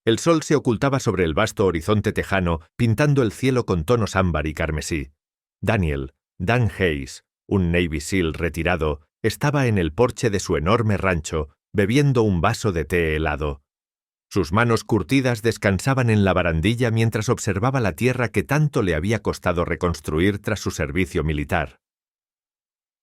El sol se ocultaba sobre el vasto horizonte tejano, pintando el cielo con tonos ámbar y carmesí. Dan Hayes, un Navy SEAL retirado, estaba en el porche de su enorme rancho, bebiendo un vaso de té helado. Sus manos curtidas descansaban en la barandilla mientras observaba la tierra que tanto le había costado reconstruir tras su servicio militar.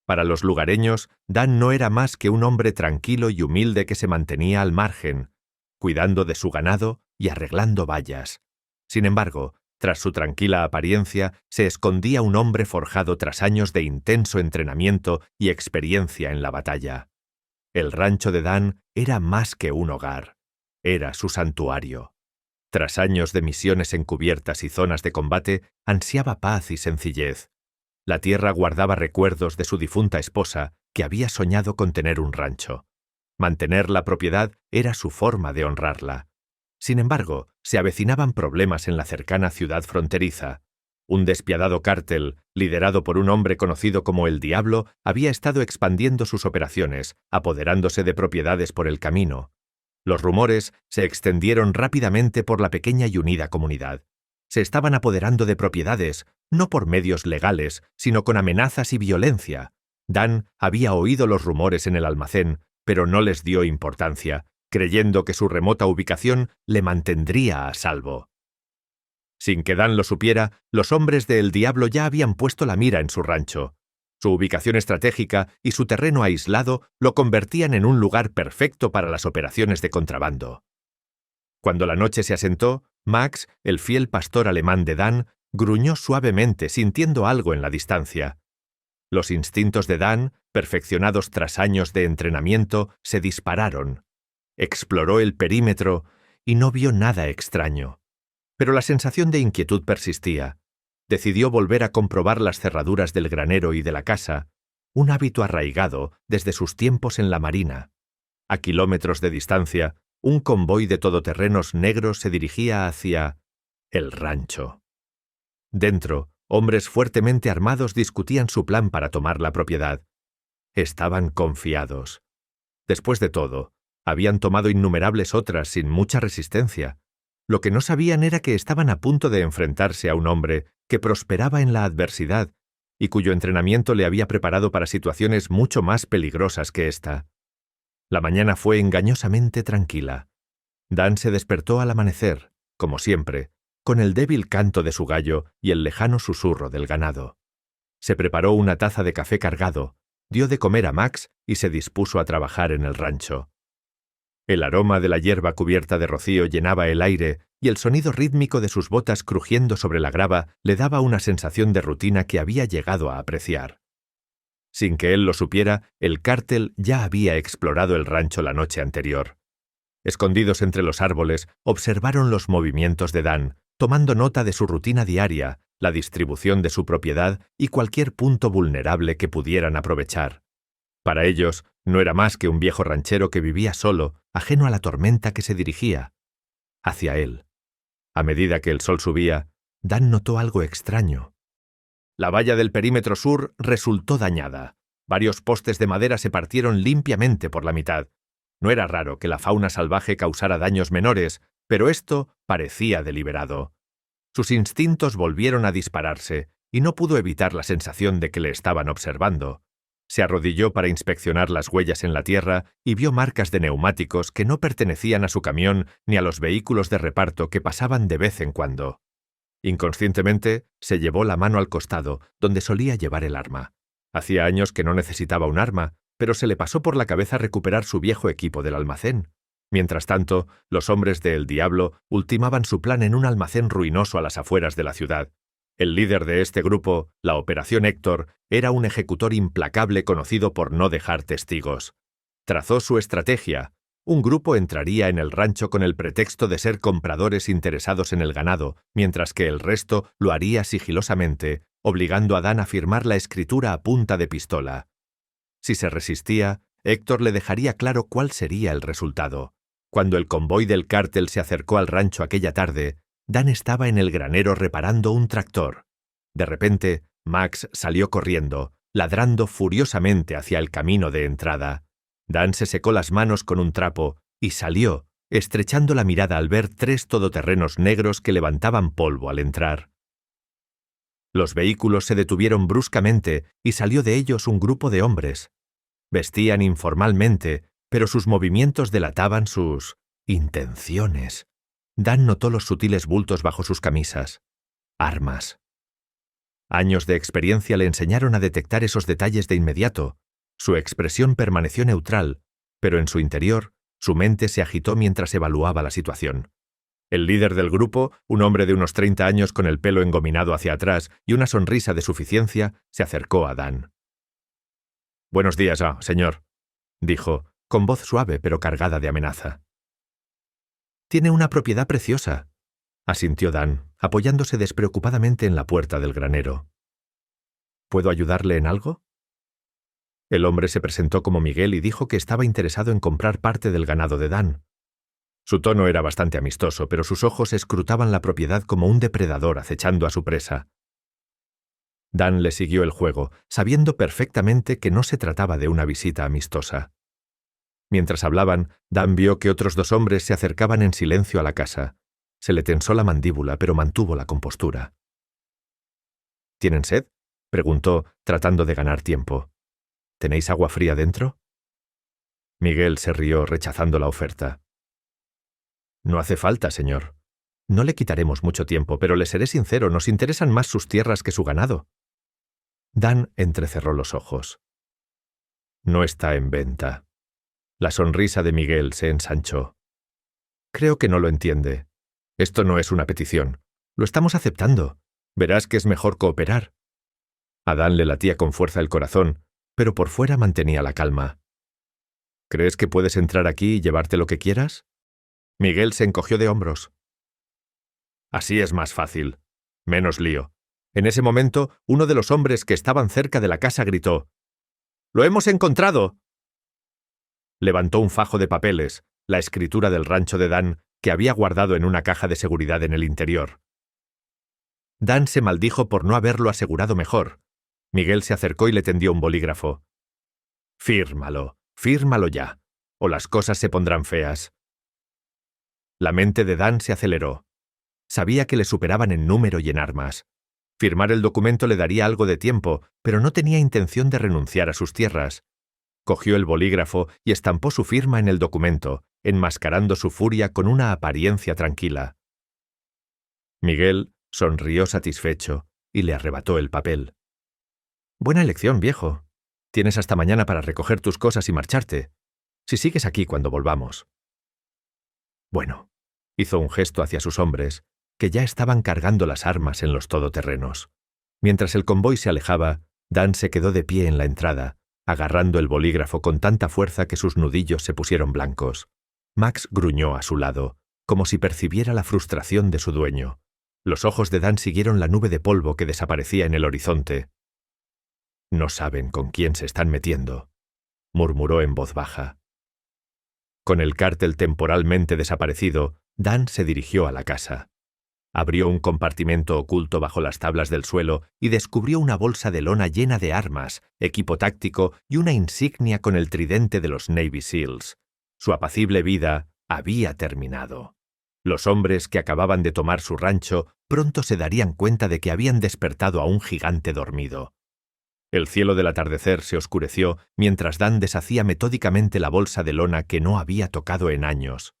Para los lugareños, Dan no era más que un hombre tranquilo y humilde que se mantenía al margen, cuidando de su ganado y arreglando vallas. Sin embargo, tras su tranquila apariencia, se escondía un hombre forjado tras años de intenso entrenamiento y experiencia en la batalla. El rancho de Dan era más que un hogar. Era su santuario. Tras años de misiones encubiertas y zonas de combate, ansiaba paz y sencillez. La tierra guardaba recuerdos de su difunta esposa, que había soñado con tener un rancho. Mantener la propiedad era su forma de honrarla. Sin embargo, se avecinaban problemas en la cercana ciudad fronteriza. Un despiadado cártel, liderado por un hombre conocido como el Diablo, había estado expandiendo sus operaciones, apoderándose de propiedades por el camino. Los rumores se extendieron rápidamente por la pequeña y unida comunidad. Se estaban apoderando de propiedades, no por medios legales, sino con amenazas y violencia. Dan había oído los rumores en el almacén, pero no les dio importancia, creyendo que su remota ubicación le mantendría a salvo. Sin que Dan lo supiera, los hombres de El Diablo ya habían puesto la mira en su rancho. Su ubicación estratégica y su terreno aislado lo convertían en un lugar perfecto para las operaciones de contrabando. Cuando la noche se asentó, Max, el fiel pastor alemán de Dan, gruñó suavemente sintiendo algo en la distancia. Los instintos de Dan, perfeccionados tras años de entrenamiento, se dispararon. Exploró el perímetro y no vio nada extraño. Pero la sensación de inquietud persistía. Decidió volver a comprobar las cerraduras del granero y de la casa, un hábito arraigado desde sus tiempos en la marina. A kilómetros de distancia, un convoy de todoterrenos negros se dirigía hacia el rancho. Dentro, hombres fuertemente armados discutían su plan para tomar la propiedad. Estaban confiados. Después de todo, habían tomado innumerables otras sin mucha resistencia. Lo que no sabían era que estaban a punto de enfrentarse a un hombre que prosperaba en la adversidad y cuyo entrenamiento le había preparado para situaciones mucho más peligrosas que esta. La mañana fue engañosamente tranquila. Dan se despertó al amanecer, como siempre, con el débil canto de su gallo y el lejano susurro del ganado. Se preparó una taza de café cargado, dio de comer a Max y se dispuso a trabajar en el rancho. El aroma de la hierba cubierta de rocío llenaba el aire y el sonido rítmico de sus botas crujiendo sobre la grava le daba una sensación de rutina que había llegado a apreciar. Sin que él lo supiera, el cártel ya había explorado el rancho la noche anterior. Escondidos entre los árboles, observaron los movimientos de Dan, tomando nota de su rutina diaria, la distribución de su propiedad y cualquier punto vulnerable que pudieran aprovechar. Para ellos, no era más que un viejo ranchero que vivía solo, ajeno a la tormenta que se dirigía hacia él. A medida que el sol subía, Dan notó algo extraño. La valla del perímetro sur resultó dañada. Varios postes de madera se partieron limpiamente por la mitad. No era raro que la fauna salvaje causara daños menores, pero esto parecía deliberado. Sus instintos volvieron a dispararse, y no pudo evitar la sensación de que le estaban observando. Se arrodilló para inspeccionar las huellas en la tierra y vio marcas de neumáticos que no pertenecían a su camión ni a los vehículos de reparto que pasaban de vez en cuando. Inconscientemente, se llevó la mano al costado, donde solía llevar el arma. Hacía años que no necesitaba un arma, pero se le pasó por la cabeza recuperar su viejo equipo del almacén. Mientras tanto, los hombres de El Diablo ultimaban su plan en un almacén ruinoso a las afueras de la ciudad. El líder de este grupo, la Operación Héctor, era un ejecutor implacable conocido por no dejar testigos. Trazó su estrategia. Un grupo entraría en el rancho con el pretexto de ser compradores interesados en el ganado, mientras que el resto lo haría sigilosamente, obligando a Dan a firmar la escritura a punta de pistola. Si se resistía, Héctor le dejaría claro cuál sería el resultado. Cuando el convoy del cártel se acercó al rancho aquella tarde, Dan estaba en el granero reparando un tractor. De repente, Max salió corriendo, ladrando furiosamente hacia el camino de entrada. Dan se secó las manos con un trapo y salió, estrechando la mirada al ver 3 todoterrenos negros que levantaban polvo al entrar. Los vehículos se detuvieron bruscamente y salió de ellos un grupo de hombres. Vestían informalmente, pero sus movimientos delataban sus intenciones. Dan notó los sutiles bultos bajo sus camisas. Armas. Años de experiencia le enseñaron a detectar esos detalles de inmediato. Su expresión permaneció neutral, pero en su interior, su mente se agitó mientras evaluaba la situación. El líder del grupo, un hombre de unos 30 años con el pelo engominado hacia atrás y una sonrisa de suficiencia, se acercó a Dan. «Buenos días, señor», dijo, con voz suave pero cargada de amenaza. «Tiene una propiedad preciosa», asintió Dan, apoyándose despreocupadamente en la puerta del granero. «¿Puedo ayudarle en algo?» El hombre se presentó como Miguel y dijo que estaba interesado en comprar parte del ganado de Dan. Su tono era bastante amistoso, pero sus ojos escrutaban la propiedad como un depredador acechando a su presa. Dan le siguió el juego, sabiendo perfectamente que no se trataba de una visita amistosa. Mientras hablaban, Dan vio que otros 2 hombres se acercaban en silencio a la casa. Se le tensó la mandíbula, pero mantuvo la compostura. «¿Tienen sed?», preguntó, tratando de ganar tiempo. «¿Tenéis agua fría dentro?». Miguel se rió, rechazando la oferta. «No hace falta, señor. No le quitaremos mucho tiempo, pero le seré sincero, nos interesan más sus tierras que su ganado». Dan entrecerró los ojos. «No está en venta». La sonrisa de Miguel se ensanchó. «Creo que no lo entiende. Esto no es una petición. Lo estamos aceptando. Verás que es mejor cooperar». A Dan le latía con fuerza el corazón, pero por fuera mantenía la calma. «¿Crees que puedes entrar aquí y llevarte lo que quieras?». Miguel se encogió de hombros. «Así es más fácil. Menos lío». En ese momento, uno de los hombres que estaban cerca de la casa gritó: «¡Lo hemos encontrado!». Levantó un fajo de papeles, la escritura del rancho de Dan, que había guardado en una caja de seguridad en el interior. Dan se maldijo por no haberlo asegurado mejor. Miguel se acercó y le tendió un bolígrafo. «Fírmalo, fírmalo ya, o las cosas se pondrán feas». La mente de Dan se aceleró. Sabía que le superaban en número y en armas. Firmar el documento le daría algo de tiempo, pero no tenía intención de renunciar a sus tierras. Cogió el bolígrafo y estampó su firma en el documento, enmascarando su furia con una apariencia tranquila. Miguel sonrió satisfecho y le arrebató el papel. «Buena elección, viejo. Tienes hasta mañana para recoger tus cosas y marcharte. Si sigues aquí cuando volvamos». «Bueno», hizo un gesto hacia sus hombres, que ya estaban cargando las armas en los todoterrenos. Mientras el convoy se alejaba, Dan se quedó de pie en la entrada, agarrando el bolígrafo con tanta fuerza que sus nudillos se pusieron blancos. Max gruñó a su lado, como si percibiera la frustración de su dueño. Los ojos de Dan siguieron la nube de polvo que desaparecía en el horizonte. «No saben con quién se están metiendo», murmuró en voz baja. Con el cártel temporalmente desaparecido, Dan se dirigió a la casa. Abrió un compartimento oculto bajo las tablas del suelo y descubrió una bolsa de lona llena de armas, equipo táctico y una insignia con el tridente de los Navy SEALs. Su apacible vida había terminado. Los hombres que acababan de tomar su rancho pronto se darían cuenta de que habían despertado a un gigante dormido. El cielo del atardecer se oscureció mientras Dan deshacía metódicamente la bolsa de lona que no había tocado en años.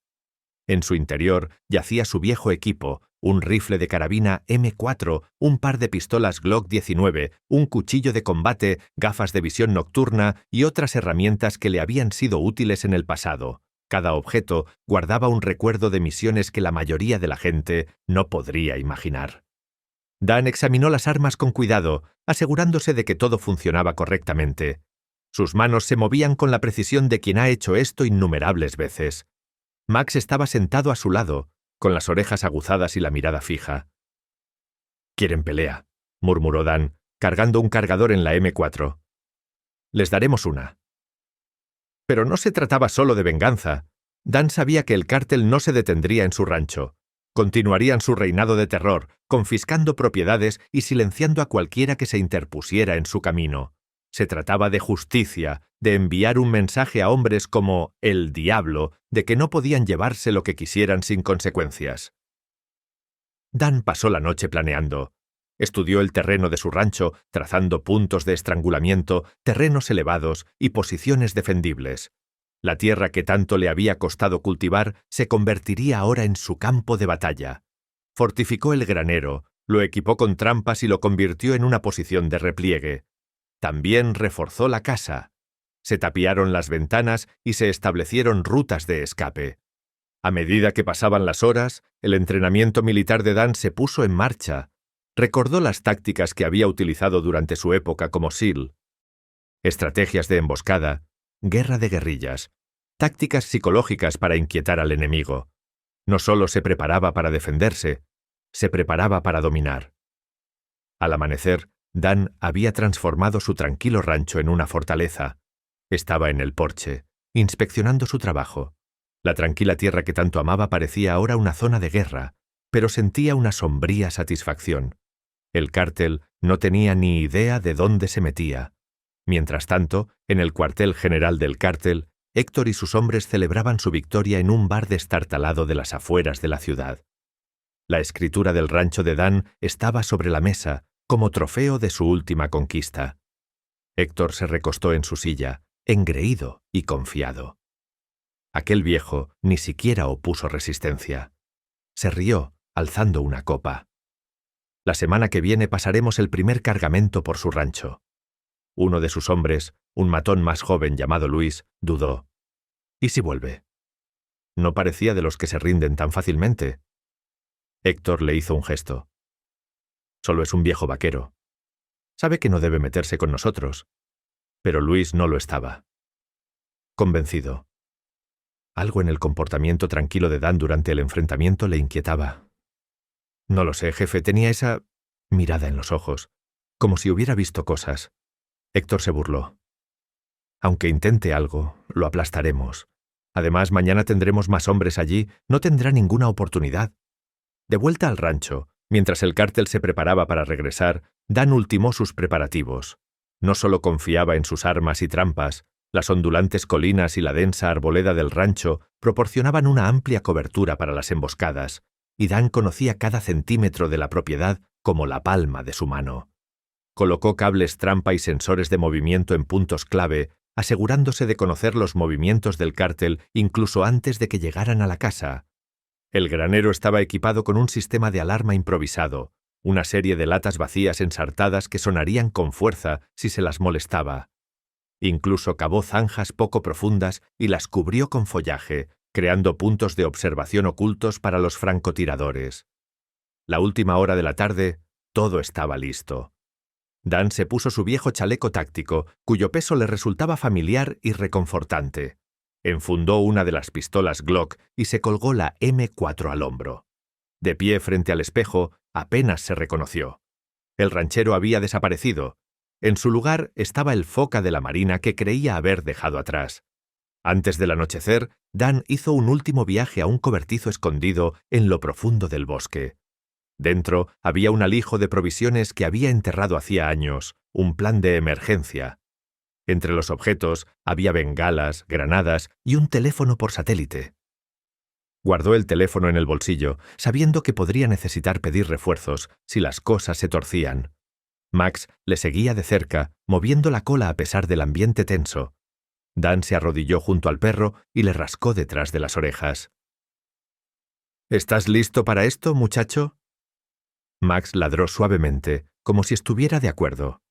En su interior yacía su viejo equipo, un rifle de carabina M4, un par de pistolas Glock 19, un cuchillo de combate, gafas de visión nocturna y otras herramientas que le habían sido útiles en el pasado. Cada objeto guardaba un recuerdo de misiones que la mayoría de la gente no podría imaginar. Dan examinó las armas con cuidado, asegurándose de que todo funcionaba correctamente. Sus manos se movían con la precisión de quien ha hecho esto innumerables veces. Max estaba sentado a su lado, con las orejas aguzadas y la mirada fija. «Quieren pelea», murmuró Dan, cargando un cargador en la M4. «Les daremos una». Pero no se trataba solo de venganza. Dan sabía que el cártel no se detendría en su rancho. Continuarían su reinado de terror, confiscando propiedades y silenciando a cualquiera que se interpusiera en su camino. Se trataba de justicia, de enviar un mensaje a hombres como el diablo, de que no podían llevarse lo que quisieran sin consecuencias. Dan pasó la noche planeando. Estudió el terreno de su rancho, trazando puntos de estrangulamiento, terrenos elevados y posiciones defendibles. La tierra que tanto le había costado cultivar se convertiría ahora en su campo de batalla. Fortificó el granero, lo equipó con trampas y lo convirtió en una posición de repliegue. También reforzó la casa. Se tapiaron las ventanas y se establecieron rutas de escape. A medida que pasaban las horas, el entrenamiento militar de Dan se puso en marcha. Recordó las tácticas que había utilizado durante su época como SEAL. Estrategias de emboscada, guerra de guerrillas, tácticas psicológicas para inquietar al enemigo. No solo se preparaba para defenderse, se preparaba para dominar. Al amanecer, Dan había transformado su tranquilo rancho en una fortaleza. Estaba en el porche, inspeccionando su trabajo. La tranquila tierra que tanto amaba parecía ahora una zona de guerra, pero sentía una sombría satisfacción. El cártel no tenía ni idea de dónde se metía. Mientras tanto, en el cuartel general del cártel, Héctor y sus hombres celebraban su victoria en un bar destartalado de las afueras de la ciudad. La escritura del rancho de Dan estaba sobre la mesa, como trofeo de su última conquista. Héctor se recostó en su silla, engreído y confiado. Aquel viejo ni siquiera opuso resistencia. Se rió, alzando una copa. La semana que viene pasaremos el primer cargamento por su rancho. Uno de sus hombres, un matón más joven llamado Luis, dudó. ¿Y si vuelve? No parecía de los que se rinden tan fácilmente. Héctor le hizo un gesto. Solo es un viejo vaquero. Sabe que no debe meterse con nosotros. Pero Luis no lo estaba. Convencido. Algo en el comportamiento tranquilo de Dan durante el enfrentamiento le inquietaba. No lo sé, jefe, tenía esa mirada en los ojos, como si hubiera visto cosas. Héctor se burló. Aunque intente algo, lo aplastaremos. Además, mañana tendremos más hombres allí, no tendrá ninguna oportunidad. De vuelta al rancho, mientras el cártel se preparaba para regresar, Dan ultimó sus preparativos. No solo confiaba en sus armas y trampas, las ondulantes colinas y la densa arboleda del rancho proporcionaban una amplia cobertura para las emboscadas, y Dan conocía cada centímetro de la propiedad como la palma de su mano. Colocó cables trampa y sensores de movimiento en puntos clave, asegurándose de conocer los movimientos del cártel incluso antes de que llegaran a la casa. El granero estaba equipado con un sistema de alarma improvisado, una serie de latas vacías ensartadas que sonarían con fuerza si se las molestaba. Incluso cavó zanjas poco profundas y las cubrió con follaje, creando puntos de observación ocultos para los francotiradores. La última hora de la tarde, todo estaba listo. Dan se puso su viejo chaleco táctico, cuyo peso le resultaba familiar y reconfortante. Enfundó una de las pistolas Glock y se colgó la M4 al hombro. De pie frente al espejo, apenas se reconoció. El ranchero había desaparecido. En su lugar estaba el foca de la marina que creía haber dejado atrás. Antes del anochecer, Dan hizo un último viaje a un cobertizo escondido en lo profundo del bosque. Dentro había un alijo de provisiones que había enterrado hacía años, un plan de emergencia. Entre los objetos había bengalas, granadas y un teléfono por satélite. Guardó el teléfono en el bolsillo, sabiendo que podría necesitar pedir refuerzos si las cosas se torcían. Max le seguía de cerca, moviendo la cola a pesar del ambiente tenso. Dan se arrodilló junto al perro y le rascó detrás de las orejas. ¿Estás listo para esto, muchacho? Max ladró suavemente, como si estuviera de acuerdo.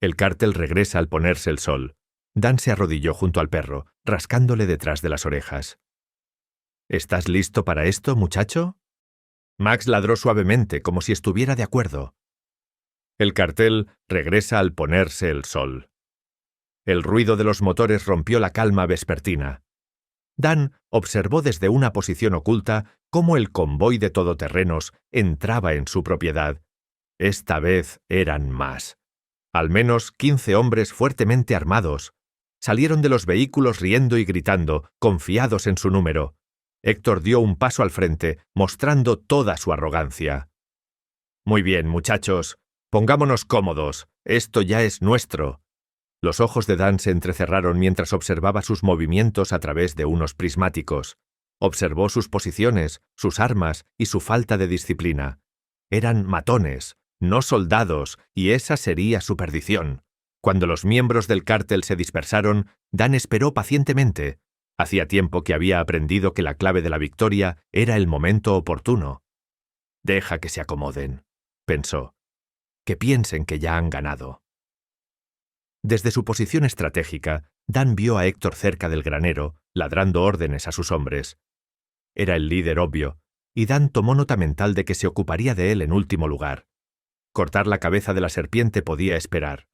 El cártel regresa al ponerse el sol. Dan se arrodilló junto al perro, rascándole detrás de las orejas. ¿Estás listo para esto, muchacho? Max ladró suavemente, como si estuviera de acuerdo. El cartel regresa al ponerse el sol. El ruido de los motores rompió la calma vespertina. Dan observó desde una posición oculta cómo el convoy de todoterrenos entraba en su propiedad. Esta vez eran más. Al menos 15 hombres fuertemente armados. Salieron de los vehículos riendo y gritando, confiados en su número. Héctor dio un paso al frente, mostrando toda su arrogancia. «Muy bien, muchachos. Pongámonos cómodos. Esto ya es nuestro». Los ojos de Dan se entrecerraron mientras observaba sus movimientos a través de unos prismáticos. Observó sus posiciones, sus armas y su falta de disciplina. Eran matones, no soldados, y esa sería su perdición. Cuando los miembros del cártel se dispersaron, Dan esperó pacientemente. Hacía tiempo que había aprendido que la clave de la victoria era el momento oportuno. «Deja que se acomoden», pensó. «Que piensen que ya han ganado». Desde su posición estratégica, Dan vio a Héctor cerca del granero, ladrando órdenes a sus hombres. Era el líder obvio, y Dan tomó nota mental de que se ocuparía de él en último lugar. Cortar la cabeza de la serpiente podía esperar.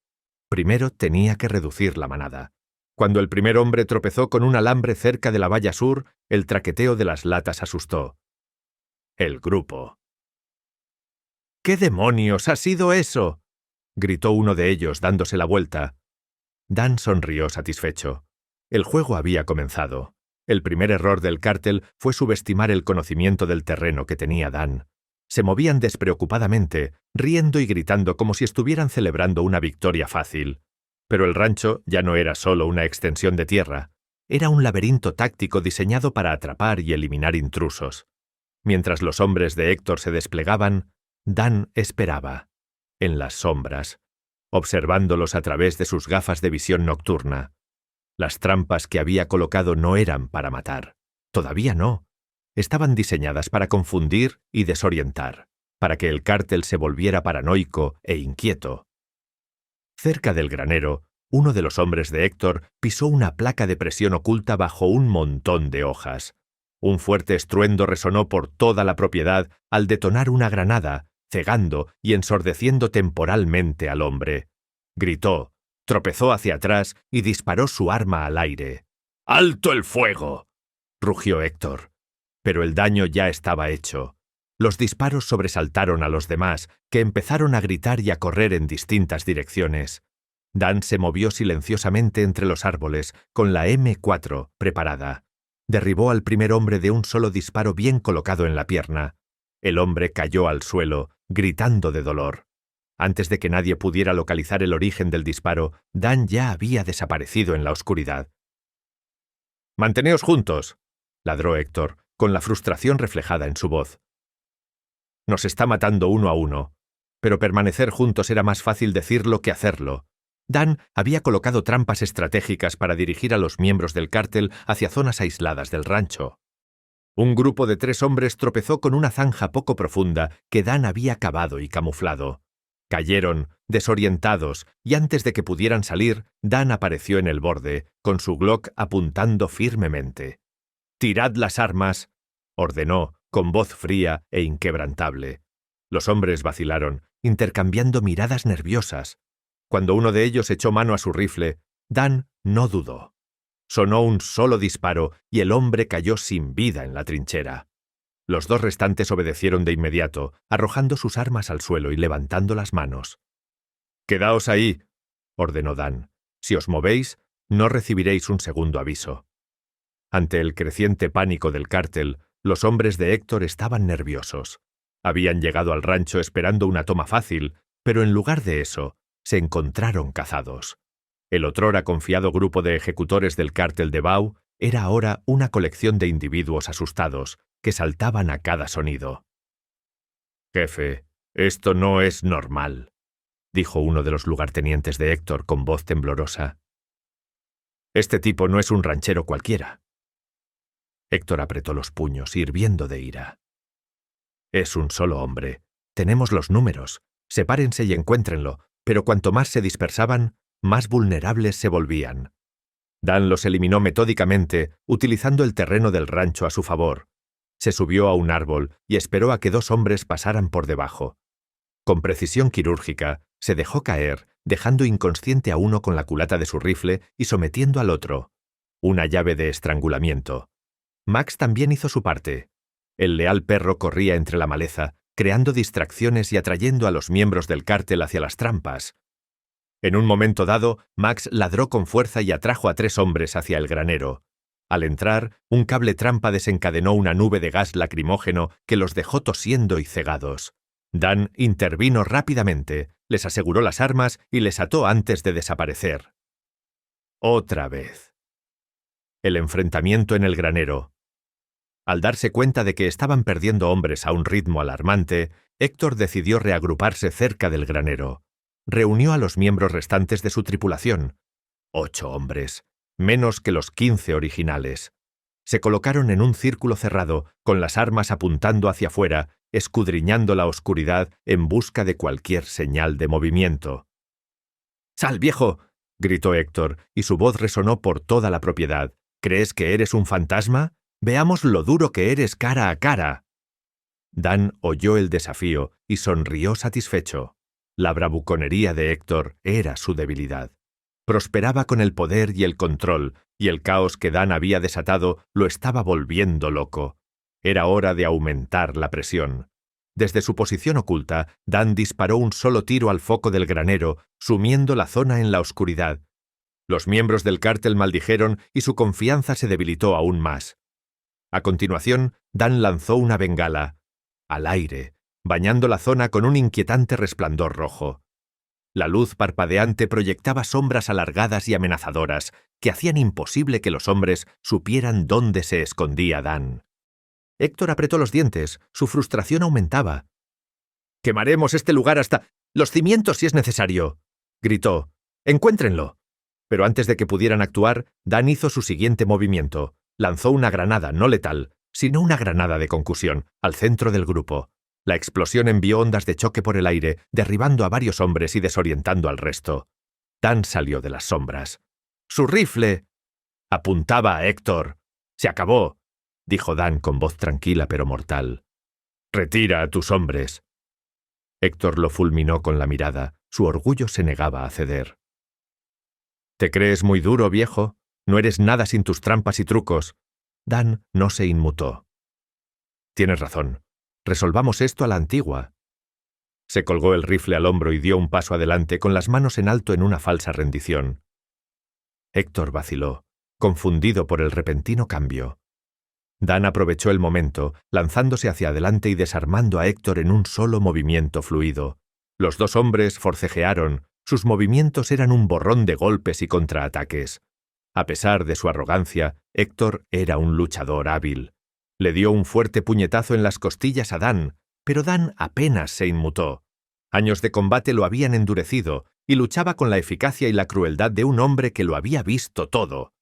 Primero tenía que reducir la manada. Cuando el primer hombre tropezó con un alambre cerca de la valla sur, el traqueteo de las latas asustó. El grupo. «¿Qué demonios ha sido eso?», gritó uno de ellos dándose la vuelta. Dan sonrió satisfecho. El juego había comenzado. El primer error del cártel fue subestimar el conocimiento del terreno que tenía Dan. Se movían despreocupadamente, riendo y gritando como si estuvieran celebrando una victoria fácil. Pero el rancho ya no era solo una extensión de tierra. Era un laberinto táctico diseñado para atrapar y eliminar intrusos. Mientras los hombres de Héctor se desplegaban, Dan esperaba, en las sombras, observándolos a través de sus gafas de visión nocturna. Las trampas que había colocado no eran para matar. Todavía no. Estaban diseñadas para confundir y desorientar, para que el cártel se volviera paranoico e inquieto. Cerca del granero, uno de los hombres de Héctor pisó una placa de presión oculta bajo un montón de hojas. Un fuerte estruendo resonó por toda la propiedad al detonar una granada, cegando y ensordeciendo temporalmente al hombre. Gritó, tropezó hacia atrás y disparó su arma al aire. «¡Alto el fuego!», rugió Héctor. Pero el daño ya estaba hecho. Los disparos sobresaltaron a los demás, que empezaron a gritar y a correr en distintas direcciones. Dan se movió silenciosamente entre los árboles, con la M4 preparada. Derribó al primer hombre de un solo disparo bien colocado en la pierna. El hombre cayó al suelo, gritando de dolor. Antes de que nadie pudiera localizar el origen del disparo, Dan ya había desaparecido en la oscuridad. «Manteneos juntos», ladró Héctor, con la frustración reflejada en su voz. «Nos está matando uno a uno, pero permanecer juntos era más fácil decirlo que hacerlo». Dan había colocado trampas estratégicas para dirigir a los miembros del cártel hacia zonas aisladas del rancho. Un grupo de 3 hombres tropezó con una zanja poco profunda que Dan había cavado y camuflado. Cayeron, desorientados, y antes de que pudieran salir, Dan apareció en el borde, con su Glock apuntando firmemente. «Tirad las armas», ordenó, con voz fría e inquebrantable. Los hombres vacilaron, intercambiando miradas nerviosas. Cuando uno de ellos echó mano a su rifle, Dan no dudó. Sonó un solo disparo y el hombre cayó sin vida en la trinchera. Los 2 restantes obedecieron de inmediato, arrojando sus armas al suelo y levantando las manos. «Quedaos ahí», ordenó Dan. «Si os movéis, no recibiréis un segundo aviso». Ante el creciente pánico del cártel, los hombres de Héctor estaban nerviosos. Habían llegado al rancho esperando una toma fácil, pero en lugar de eso, se encontraron cazados. El otrora confiado grupo de ejecutores del cártel de Bau era ahora una colección de individuos asustados que saltaban a cada sonido. «Jefe, esto no es normal», dijo uno de los lugartenientes de Héctor con voz temblorosa. «Este tipo no es un ranchero cualquiera». Héctor apretó los puños, hirviendo de ira. «Es un solo hombre. Tenemos los números. Sepárense y encuéntrenlo, pero cuanto más se dispersaban, más vulnerables se volvían». Dan los eliminó metódicamente, utilizando el terreno del rancho a su favor. Se subió a un árbol y esperó a que 2 hombres pasaran por debajo. Con precisión quirúrgica, se dejó caer, dejando inconsciente a uno con la culata de su rifle y sometiendo al otro. Una llave de estrangulamiento. Max también hizo su parte. El leal perro corría entre la maleza, creando distracciones y atrayendo a los miembros del cártel hacia las trampas. En un momento dado, Max ladró con fuerza y atrajo a 3 hombres hacia el granero. Al entrar, un cable trampa desencadenó una nube de gas lacrimógeno que los dejó tosiendo y cegados. Dan intervino rápidamente, les aseguró las armas y les ató antes de desaparecer. Otra vez. El enfrentamiento en el granero. Al darse cuenta de que estaban perdiendo hombres a un ritmo alarmante, Héctor decidió reagruparse cerca del granero. Reunió a los miembros restantes de su tripulación. 8 hombres, menos que los 15 originales. Se colocaron en un círculo cerrado, con las armas apuntando hacia afuera, escudriñando la oscuridad en busca de cualquier señal de movimiento. «¡Sal, viejo!», gritó Héctor, y su voz resonó por toda la propiedad. «¿Crees que eres un fantasma? Veamos lo duro que eres cara a cara». Dan oyó el desafío y sonrió satisfecho. La bravuconería de Héctor era su debilidad. Prosperaba con el poder y el control, y el caos que Dan había desatado lo estaba volviendo loco. Era hora de aumentar la presión. Desde su posición oculta, Dan disparó un solo tiro al foco del granero, sumiendo la zona en la oscuridad. Los miembros del cártel maldijeron y su confianza se debilitó aún más. A continuación, Dan lanzó una bengala al aire, bañando la zona con un inquietante resplandor rojo. La luz parpadeante proyectaba sombras alargadas y amenazadoras que hacían imposible que los hombres supieran dónde se escondía Dan. Héctor apretó los dientes, su frustración aumentaba. «¡Quemaremos este lugar hasta los cimientos si es necesario!», gritó. «¡Encuéntrenlo!». Pero antes de que pudieran actuar, Dan hizo su siguiente movimiento. Lanzó una granada no letal, sino una granada de concusión, al centro del grupo. La explosión envió ondas de choque por el aire, derribando a varios hombres y desorientando al resto. Dan salió de las sombras. «¡Su rifle!». Apuntaba a Héctor. «Se acabó», dijo Dan con voz tranquila pero mortal. «Retira a tus hombres». Héctor lo fulminó con la mirada. Su orgullo se negaba a ceder. «¿Te crees muy duro, viejo? No eres nada sin tus trampas y trucos». Dan no se inmutó. «Tienes razón. Resolvamos esto a la antigua». Se colgó el rifle al hombro y dio un paso adelante con las manos en alto en una falsa rendición. Héctor vaciló, confundido por el repentino cambio. Dan aprovechó el momento, lanzándose hacia adelante y desarmando a Héctor en un solo movimiento fluido. Los dos hombres forcejearon, sus movimientos eran un borrón de golpes y contraataques. A pesar de su arrogancia, Héctor era un luchador hábil. Le dio un fuerte puñetazo en las costillas a Dan, pero Dan apenas se inmutó. Años de combate lo habían endurecido y luchaba con la eficacia y la crueldad de un hombre que lo había visto todo.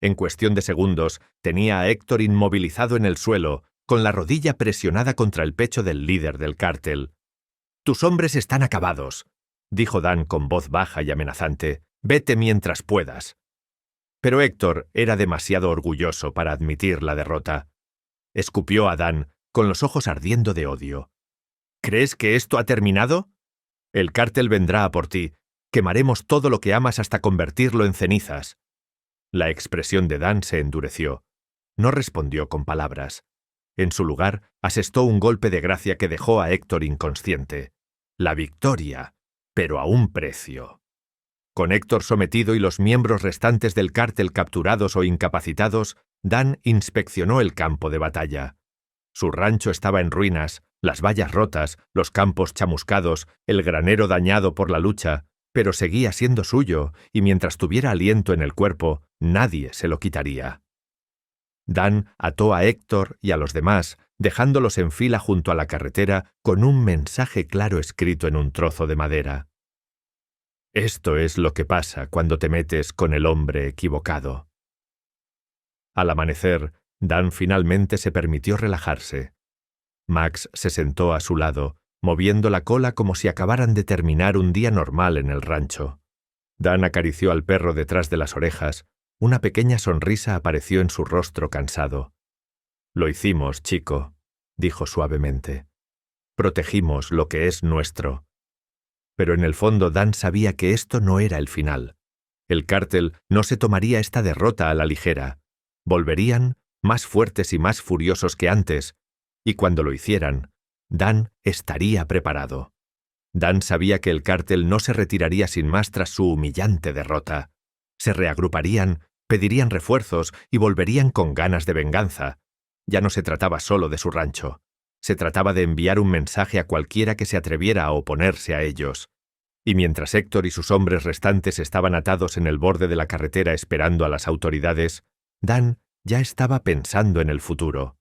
En cuestión de segundos, tenía a Héctor inmovilizado en el suelo, con la rodilla presionada contra el pecho del líder del cártel. «Tus hombres están acabados», dijo Dan con voz baja y amenazante. «Vete mientras puedas». Pero Héctor era demasiado orgulloso para admitir la derrota. Escupió a Dan, con los ojos ardiendo de odio. «¿Crees que esto ha terminado? El cártel vendrá a por ti. Quemaremos todo lo que amas hasta convertirlo en cenizas». La expresión de Dan se endureció. No respondió con palabras. En su lugar, asestó un golpe de gracia que dejó a Héctor inconsciente. La victoria, pero a un precio. Con Héctor sometido y los miembros restantes del cártel capturados o incapacitados, Dan inspeccionó el campo de batalla. Su rancho estaba en ruinas, las vallas rotas, los campos chamuscados, el granero dañado por la lucha, pero seguía siendo suyo, y mientras tuviera aliento en el cuerpo, nadie se lo quitaría. Dan ató a Héctor y a los demás, dejándolos en fila junto a la carretera con un mensaje claro escrito en un trozo de madera. «Esto es lo que pasa cuando te metes con el hombre equivocado». Al amanecer, Dan finalmente se permitió relajarse. Max se sentó a su lado, moviendo la cola como si acabaran de terminar un día normal en el rancho. Dan acarició al perro detrás de las orejas. Una pequeña sonrisa apareció en su rostro cansado. «Lo hicimos, chico», dijo suavemente. «Protegimos lo que es nuestro». Pero en el fondo Dan sabía que esto no era el final. El cártel no se tomaría esta derrota a la ligera. Volverían, más fuertes y más furiosos que antes, y cuando lo hicieran, Dan estaría preparado. Dan sabía que el cártel no se retiraría sin más tras su humillante derrota. Se reagruparían, pedirían refuerzos y volverían con ganas de venganza. Ya no se trataba solo de su rancho. Se trataba de enviar un mensaje a cualquiera que se atreviera a oponerse a ellos. Y mientras Héctor y sus hombres restantes estaban atados en el borde de la carretera esperando a las autoridades, Dan ya estaba pensando en el futuro.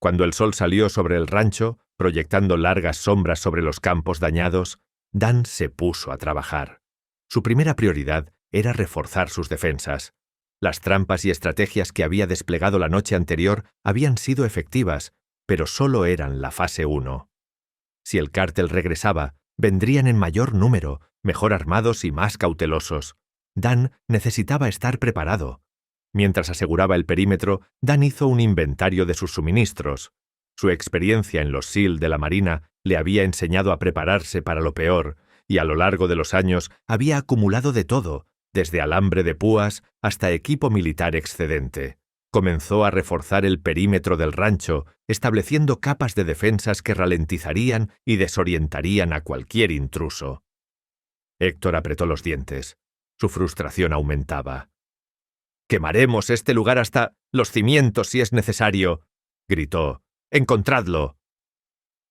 Cuando el sol salió sobre el rancho, proyectando largas sombras sobre los campos dañados, Dan se puso a trabajar. Su primera prioridad era reforzar sus defensas. Las trampas y estrategias que había desplegado la noche anterior habían sido efectivas, pero solo eran la fase 1. Si el cártel regresaba, vendrían en mayor número, mejor armados y más cautelosos. Dan necesitaba estar preparado. Mientras aseguraba el perímetro, Dan hizo un inventario de sus suministros. Su experiencia en los SEAL de la Marina le había enseñado a prepararse para lo peor, y a lo largo de los años había acumulado de todo, desde alambre de púas hasta equipo militar excedente. Comenzó a reforzar el perímetro del rancho, estableciendo capas de defensas que ralentizarían y desorientarían a cualquier intruso. Héctor apretó los dientes. Su frustración aumentaba. «Quemaremos este lugar hasta los cimientos si es necesario», gritó. «¡Encontradlo!».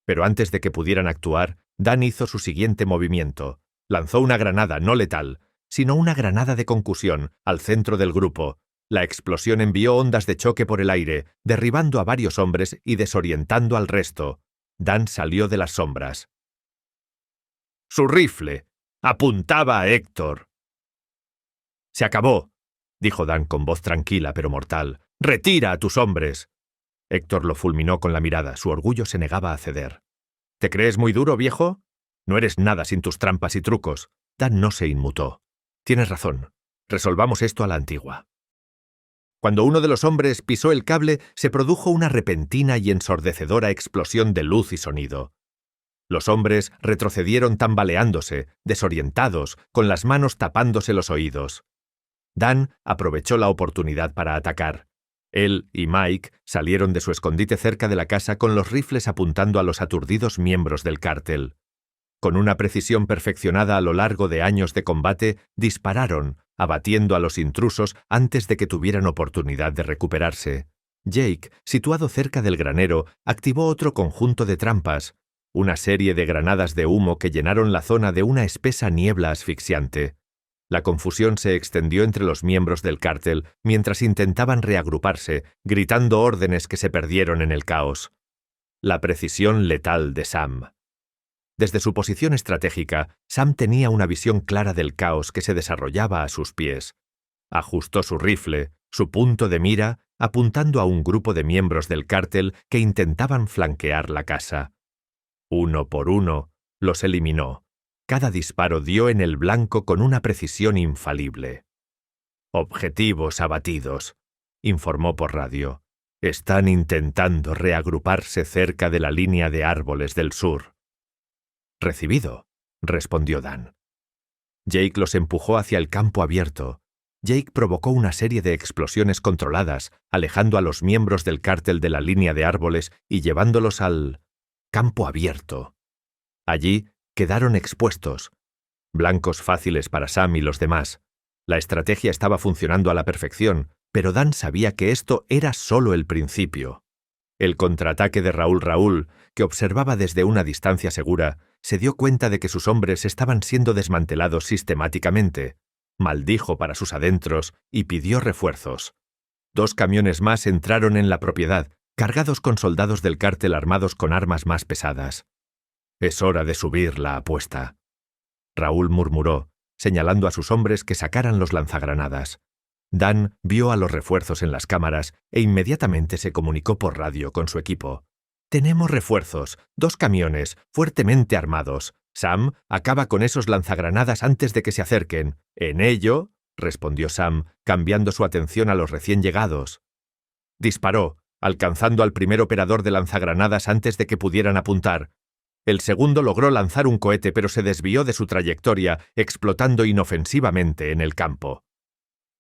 Pero antes de que pudieran actuar, Dan hizo su siguiente movimiento. Lanzó una granada no letal, sino una granada de concusión al centro del grupo. La explosión envió ondas de choque por el aire, derribando a varios hombres y desorientando al resto. Dan salió de las sombras. ¡Su rifle! ¡Apuntaba a Héctor! «Se acabó», dijo Dan con voz tranquila pero mortal. «¡Retira a tus hombres!». Héctor lo fulminó con la mirada. Su orgullo se negaba a ceder. «¿Te crees muy duro, viejo? No eres nada sin tus trampas y trucos». Dan no se inmutó. «Tienes razón. Resolvamos esto a la antigua». Cuando uno de los hombres pisó el cable, se produjo una repentina y ensordecedora explosión de luz y sonido. Los hombres retrocedieron tambaleándose, desorientados, con las manos tapándose los oídos. Dan aprovechó la oportunidad para atacar. Él y Mike salieron de su escondite cerca de la casa con los rifles apuntando a los aturdidos miembros del cártel. Con una precisión perfeccionada a lo largo de años de combate, dispararon, abatiendo a los intrusos antes de que tuvieran oportunidad de recuperarse. Jake, situado cerca del granero, activó otro conjunto de trampas, una serie de granadas de humo que llenaron la zona de una espesa niebla asfixiante. La confusión se extendió entre los miembros del cártel mientras intentaban reagruparse, gritando órdenes que se perdieron en el caos. La precisión letal de Sam. Desde su posición estratégica, Sam tenía una visión clara del caos que se desarrollaba a sus pies. Ajustó su rifle, su punto de mira, apuntando a un grupo de miembros del cártel que intentaban flanquear la casa. Uno por uno, los eliminó. Cada disparo dio en el blanco con una precisión infalible. «Objetivos abatidos», informó por radio. «Están intentando reagruparse cerca de la línea de árboles del sur». «Recibido», respondió Dan. Jake los empujó hacia el campo abierto. Jake provocó una serie de explosiones controladas, alejando a los miembros del cártel de la línea de árboles y llevándolos al campo abierto. Allí quedaron expuestos, blancos fáciles para Sam y los demás. La estrategia estaba funcionando a la perfección, pero Dan sabía que esto era solo el principio. El contraataque de Raúl, que observaba desde una distancia segura, se dio cuenta de que sus hombres estaban siendo desmantelados sistemáticamente. Maldijo para sus adentros y pidió refuerzos. 2 camiones más entraron en la propiedad, cargados con soldados del cártel armados con armas más pesadas. «Es hora de subir la apuesta», Raúl murmuró, señalando a sus hombres que sacaran los lanzagranadas. Dan vio a los refuerzos en las cámaras e inmediatamente se comunicó por radio con su equipo. «Tenemos refuerzos, 2 camiones, fuertemente armados. Sam, acaba con esos lanzagranadas antes de que se acerquen». «En ello», respondió Sam, cambiando su atención a los recién llegados. Disparó, alcanzando al primer operador de lanzagranadas antes de que pudieran apuntar. El segundo logró lanzar un cohete pero se desvió de su trayectoria, explotando inofensivamente en el campo.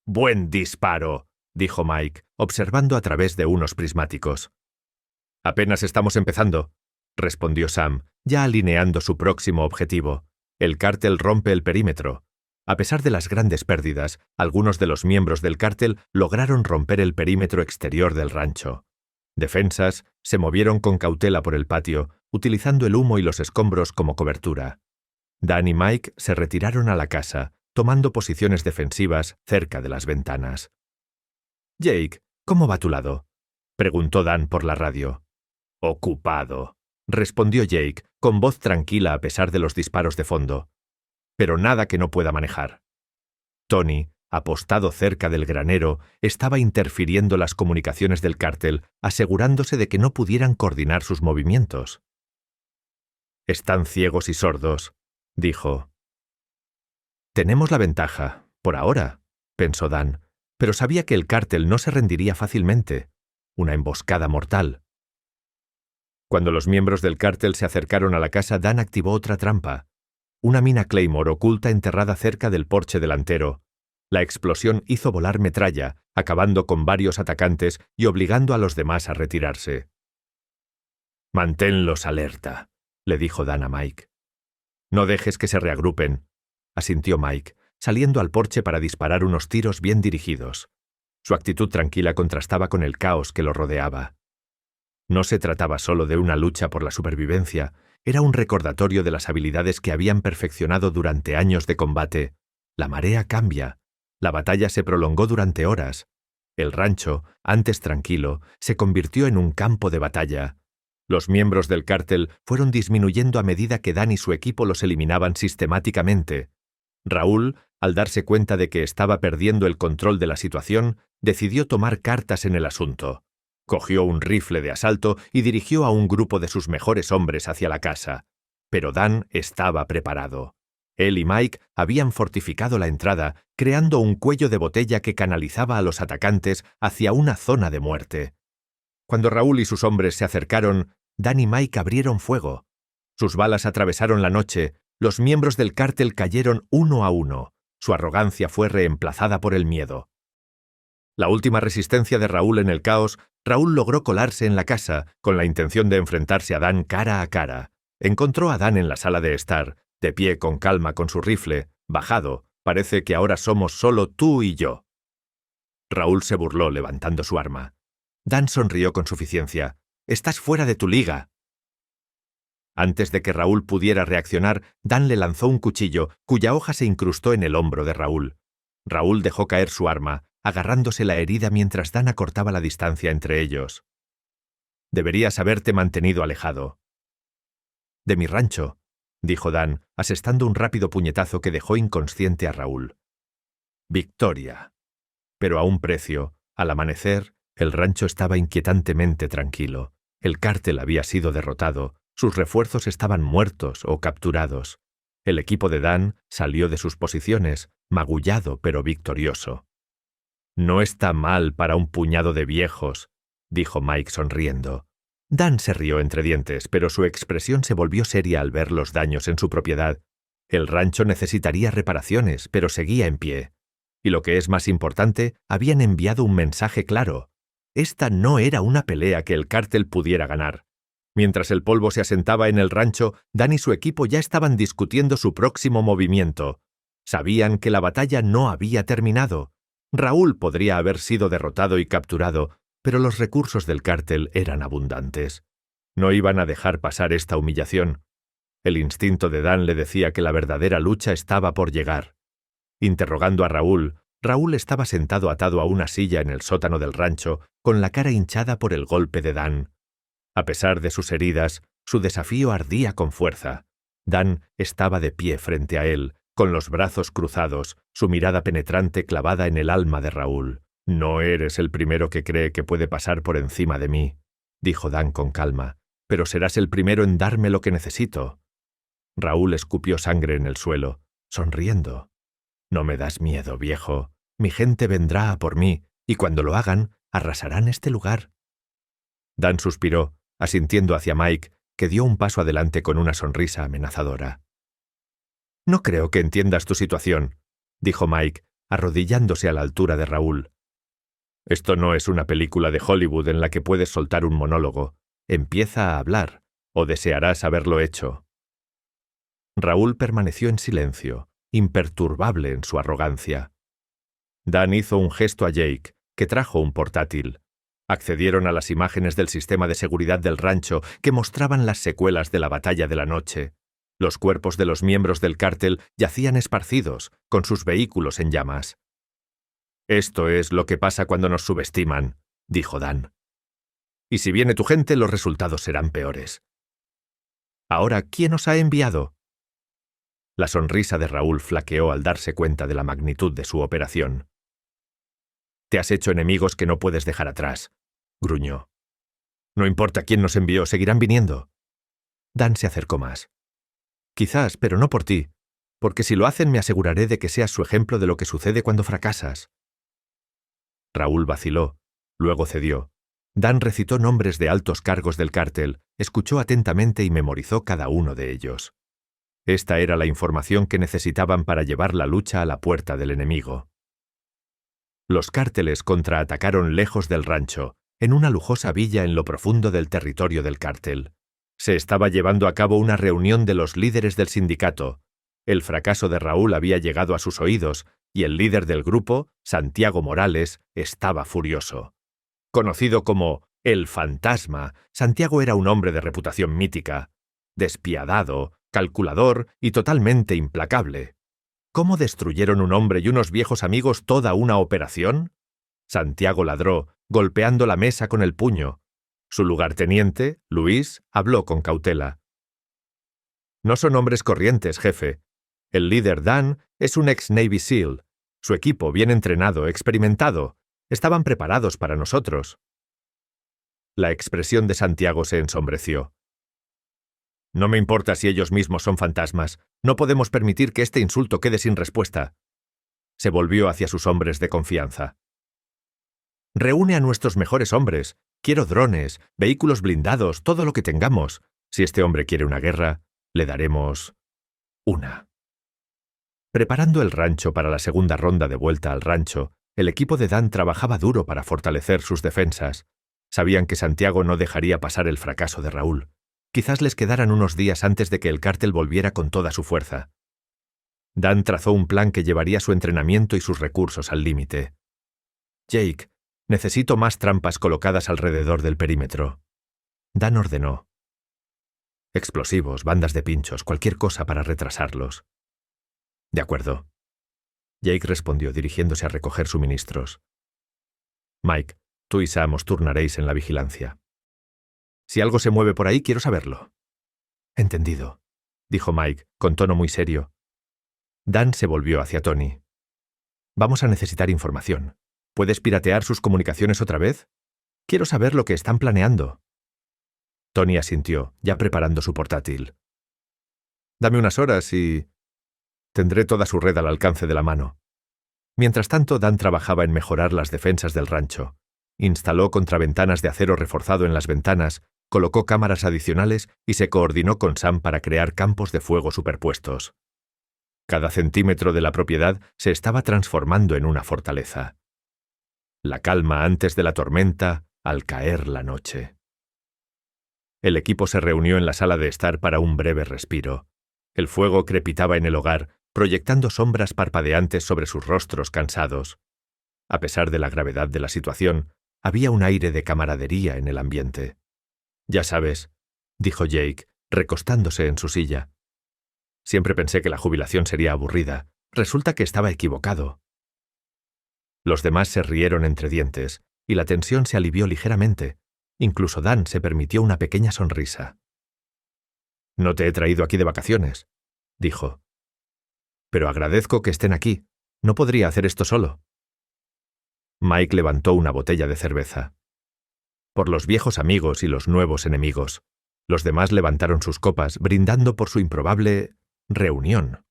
«Buen disparo», dijo Mike, observando a través de unos prismáticos. «Apenas estamos empezando», respondió Sam, ya alineando su próximo objetivo. El cártel rompe el perímetro. A pesar de las grandes pérdidas, algunos de los miembros del cártel lograron romper el perímetro exterior del rancho. Defensas se movieron con cautela por el patio, utilizando el humo y los escombros como cobertura. Dan y Mike se retiraron a la casa, tomando posiciones defensivas cerca de las ventanas. «Jake, ¿cómo va tu lado?», preguntó Dan por la radio. «Ocupado», respondió Jake, con voz tranquila a pesar de los disparos de fondo. «Pero nada que no pueda manejar». Tony, apostado cerca del granero, estaba interfiriendo las comunicaciones del cártel, asegurándose de que no pudieran coordinar sus movimientos. «Están ciegos y sordos», dijo. «Tenemos la ventaja, por ahora», pensó Dan, pero sabía que el cártel no se rendiría fácilmente. Una emboscada mortal. Cuando los miembros del cártel se acercaron a la casa, Dan activó otra trampa. Una mina Claymore oculta enterrada cerca del porche delantero. La explosión hizo volar metralla, acabando con varios atacantes y obligando a los demás a retirarse. «Manténlos alerta», le dijo Dan a Mike. «No dejes que se reagrupen», asintió Mike, saliendo al porche para disparar unos tiros bien dirigidos. Su actitud tranquila contrastaba con el caos que lo rodeaba. No se trataba solo de una lucha por la supervivencia, era un recordatorio de las habilidades que habían perfeccionado durante años de combate. La marea cambia. La batalla se prolongó durante horas. El rancho, antes tranquilo, se convirtió en un campo de batalla. Los miembros del cártel fueron disminuyendo a medida que Dan y su equipo los eliminaban sistemáticamente. Raúl, al darse cuenta de que estaba perdiendo el control de la situación, decidió tomar cartas en el asunto. Cogió un rifle de asalto y dirigió a un grupo de sus mejores hombres hacia la casa. Pero Dan estaba preparado. Él y Mike habían fortificado la entrada, creando un cuello de botella que canalizaba a los atacantes hacia una zona de muerte. Cuando Raúl y sus hombres se acercaron, Dan y Mike abrieron fuego. Sus balas atravesaron la noche, los miembros del cártel cayeron uno a uno. Su arrogancia fue reemplazada por el miedo. La última resistencia de Raúl en el caos, Raúl logró colarse en la casa, con la intención de enfrentarse a Dan cara a cara. Encontró a Dan en la sala de estar, de pie con calma con su rifle, bajado. «Parece que ahora somos solo tú y yo». Raúl se burló levantando su arma. Dan sonrió con suficiencia. «Estás fuera de tu liga». Antes de que Raúl pudiera reaccionar, Dan le lanzó un cuchillo, cuya hoja se incrustó en el hombro de Raúl. Raúl dejó caer su arma, agarrándose la herida mientras Dan acortaba la distancia entre ellos. «Deberías haberte mantenido alejado». «De mi rancho», dijo Dan, asestando un rápido puñetazo que dejó inconsciente a Raúl. «Victoria». Pero a un precio. Al amanecer, el rancho estaba inquietantemente tranquilo. El cártel había sido derrotado. Sus refuerzos estaban muertos o capturados. El equipo de Dan salió de sus posiciones, magullado pero victorioso. «No está mal para un puñado de viejos», dijo Mike sonriendo. Dan se rió entre dientes, pero su expresión se volvió seria al ver los daños en su propiedad. El rancho necesitaría reparaciones, pero seguía en pie. Y lo que es más importante, habían enviado un mensaje claro. Esta no era una pelea que el cártel pudiera ganar. Mientras el polvo se asentaba en el rancho, Dan y su equipo ya estaban discutiendo su próximo movimiento. Sabían que la batalla no había terminado. Raúl podría haber sido derrotado y capturado, pero los recursos del cártel eran abundantes. No iban a dejar pasar esta humillación. El instinto de Dan le decía que la verdadera lucha estaba por llegar. Interrogando a Raúl, Raúl estaba sentado atado a una silla en el sótano del rancho, con la cara hinchada por el golpe de Dan. A pesar de sus heridas, su desafío ardía con fuerza. Dan estaba de pie frente a él, con los brazos cruzados, su mirada penetrante clavada en el alma de Raúl. «No eres el primero que cree que puede pasar por encima de mí», dijo Dan con calma, «pero serás el primero en darme lo que necesito». Raúl escupió sangre en el suelo, sonriendo. «No me das miedo, viejo. Mi gente vendrá a por mí, y cuando lo hagan, arrasarán este lugar». Dan suspiró, asintiendo hacia Mike, que dio un paso adelante con una sonrisa amenazadora. «No creo que entiendas tu situación», dijo Mike, arrodillándose a la altura de Raúl. «Esto no es una película de Hollywood en la que puedes soltar un monólogo. Empieza a hablar, o desearás haberlo hecho». Raúl permaneció en silencio, imperturbable en su arrogancia. Dan hizo un gesto a Jake, que trajo un portátil. Accedieron a las imágenes del sistema de seguridad del rancho que mostraban las secuelas de la batalla de la noche. Los cuerpos de los miembros del cártel yacían esparcidos, con sus vehículos en llamas. «Esto es lo que pasa cuando nos subestiman», dijo Dan. «Y si viene tu gente, los resultados serán peores». «Ahora, ¿quién os ha enviado?» La sonrisa de Raúl flaqueó al darse cuenta de la magnitud de su operación. «Te has hecho enemigos que no puedes dejar atrás», gruñó. «No importa quién nos envió, seguirán viniendo». Dan se acercó más. «Quizás, pero no por ti, porque si lo hacen me aseguraré de que seas su ejemplo de lo que sucede cuando fracasas». Raúl vaciló, luego cedió. Dan recitó nombres de altos cargos del cártel, escuchó atentamente y memorizó cada uno de ellos. Esta era la información que necesitaban para llevar la lucha a la puerta del enemigo. Los cárteles contraatacaron lejos del rancho, en una lujosa villa en lo profundo del territorio del cártel. Se estaba llevando a cabo una reunión de los líderes del sindicato. El fracaso de Raúl había llegado a sus oídos y el líder del grupo, Santiago Morales, estaba furioso. Conocido como el Fantasma, Santiago era un hombre de reputación mítica, despiadado, calculador y totalmente implacable. ¿Cómo destruyeron un hombre y unos viejos amigos toda una operación? Santiago ladró, golpeando la mesa con el puño. Su lugarteniente, Luis, habló con cautela. «No son hombres corrientes, jefe. El líder Dan es un ex-Navy SEAL. Su equipo, bien entrenado, experimentado. Estaban preparados para nosotros». La expresión de Santiago se ensombreció. «No me importa si ellos mismos son fantasmas. No podemos permitir que este insulto quede sin respuesta». Se volvió hacia sus hombres de confianza. «Reúne a nuestros mejores hombres. Quiero drones, vehículos blindados, todo lo que tengamos. Si este hombre quiere una guerra, le daremos una». Preparando el rancho para la segunda ronda de vuelta al rancho, el equipo de Dan trabajaba duro para fortalecer sus defensas. Sabían que Santiago no dejaría pasar el fracaso de Raúl. Quizás les quedaran unos días antes de que el cártel volviera con toda su fuerza. Dan trazó un plan que llevaría su entrenamiento y sus recursos al límite. «Jake, necesito más trampas colocadas alrededor del perímetro». Dan ordenó. «Explosivos, bandas de pinchos, cualquier cosa para retrasarlos». «De acuerdo». Jake respondió dirigiéndose a recoger suministros. «Mike, tú y Sam os turnaréis en la vigilancia. Si algo se mueve por ahí, quiero saberlo». «Entendido», dijo Mike, con tono muy serio. Dan se volvió hacia Tony. «Vamos a necesitar información. ¿Puedes piratear sus comunicaciones otra vez? Quiero saber lo que están planeando». Tony asintió, ya preparando su portátil. «Dame unas horas y tendré toda su red al alcance de la mano». Mientras tanto, Dan trabajaba en mejorar las defensas del rancho. Instaló contraventanas de acero reforzado en las ventanas, colocó cámaras adicionales y se coordinó con Sam para crear campos de fuego superpuestos. Cada centímetro de la propiedad se estaba transformando en una fortaleza. La calma antes de la tormenta, al caer la noche. El equipo se reunió en la sala de estar para un breve respiro. El fuego crepitaba en el hogar, proyectando sombras parpadeantes sobre sus rostros cansados. A pesar de la gravedad de la situación, había un aire de camaradería en el ambiente. «Ya sabes», dijo Jake, recostándose en su silla. «Siempre pensé que la jubilación sería aburrida. Resulta que estaba equivocado». Los demás se rieron entre dientes, y la tensión se alivió ligeramente. Incluso Dan se permitió una pequeña sonrisa. «No te he traído aquí de vacaciones», dijo. «Pero agradezco que estén aquí. No podría hacer esto solo». Mike levantó una botella de cerveza. «Por los viejos amigos y los nuevos enemigos». Los demás levantaron sus copas, brindando por su improbable reunión.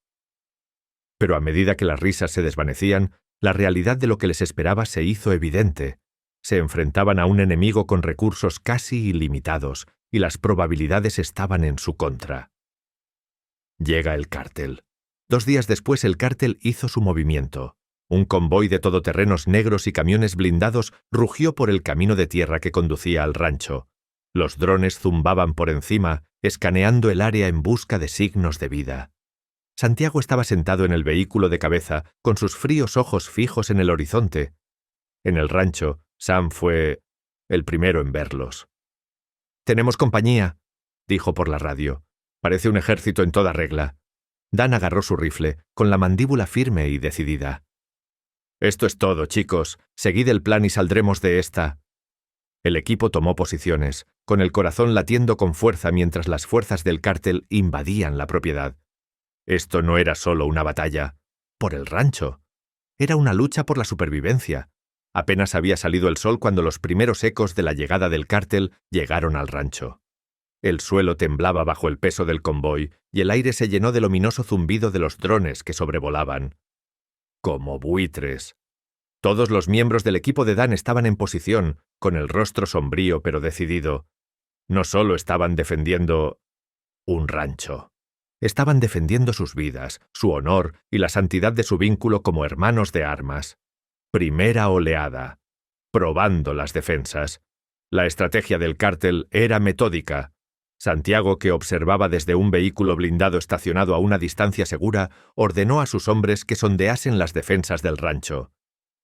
Pero a medida que las risas se desvanecían, la realidad de lo que les esperaba se hizo evidente. Se enfrentaban a un enemigo con recursos casi ilimitados, y las probabilidades estaban en su contra. Llega el cártel. 2 días después el cártel hizo su movimiento. Un convoy de todoterrenos negros y camiones blindados rugió por el camino de tierra que conducía al rancho. Los drones zumbaban por encima, escaneando el área en busca de signos de vida. Santiago estaba sentado en el vehículo de cabeza, con sus fríos ojos fijos en el horizonte. En el rancho, Sam fue el primero en verlos. «Tenemos compañía», dijo por la radio. Parece un ejército en toda regla. Dan agarró su rifle, con la mandíbula firme y decidida. Esto es todo, chicos. Seguid el plan y saldremos de esta. El equipo tomó posiciones, con el corazón latiendo con fuerza mientras las fuerzas del cártel invadían la propiedad. Esto no era solo una batalla por el rancho. Era una lucha por la supervivencia. Apenas había salido el sol cuando los primeros ecos de la llegada del cártel llegaron al rancho. El suelo temblaba bajo el peso del convoy y el aire se llenó del ominoso zumbido de los drones que sobrevolaban. Como buitres. Todos los miembros del equipo de Dan estaban en posición, con el rostro sombrío pero decidido. No solo estaban defendiendo un rancho. Estaban defendiendo sus vidas, su honor y la santidad de su vínculo como hermanos de armas. Primera oleada. Probando las defensas. La estrategia del cártel era metódica. Santiago, que observaba desde un vehículo blindado estacionado a una distancia segura, ordenó a sus hombres que sondeasen las defensas del rancho.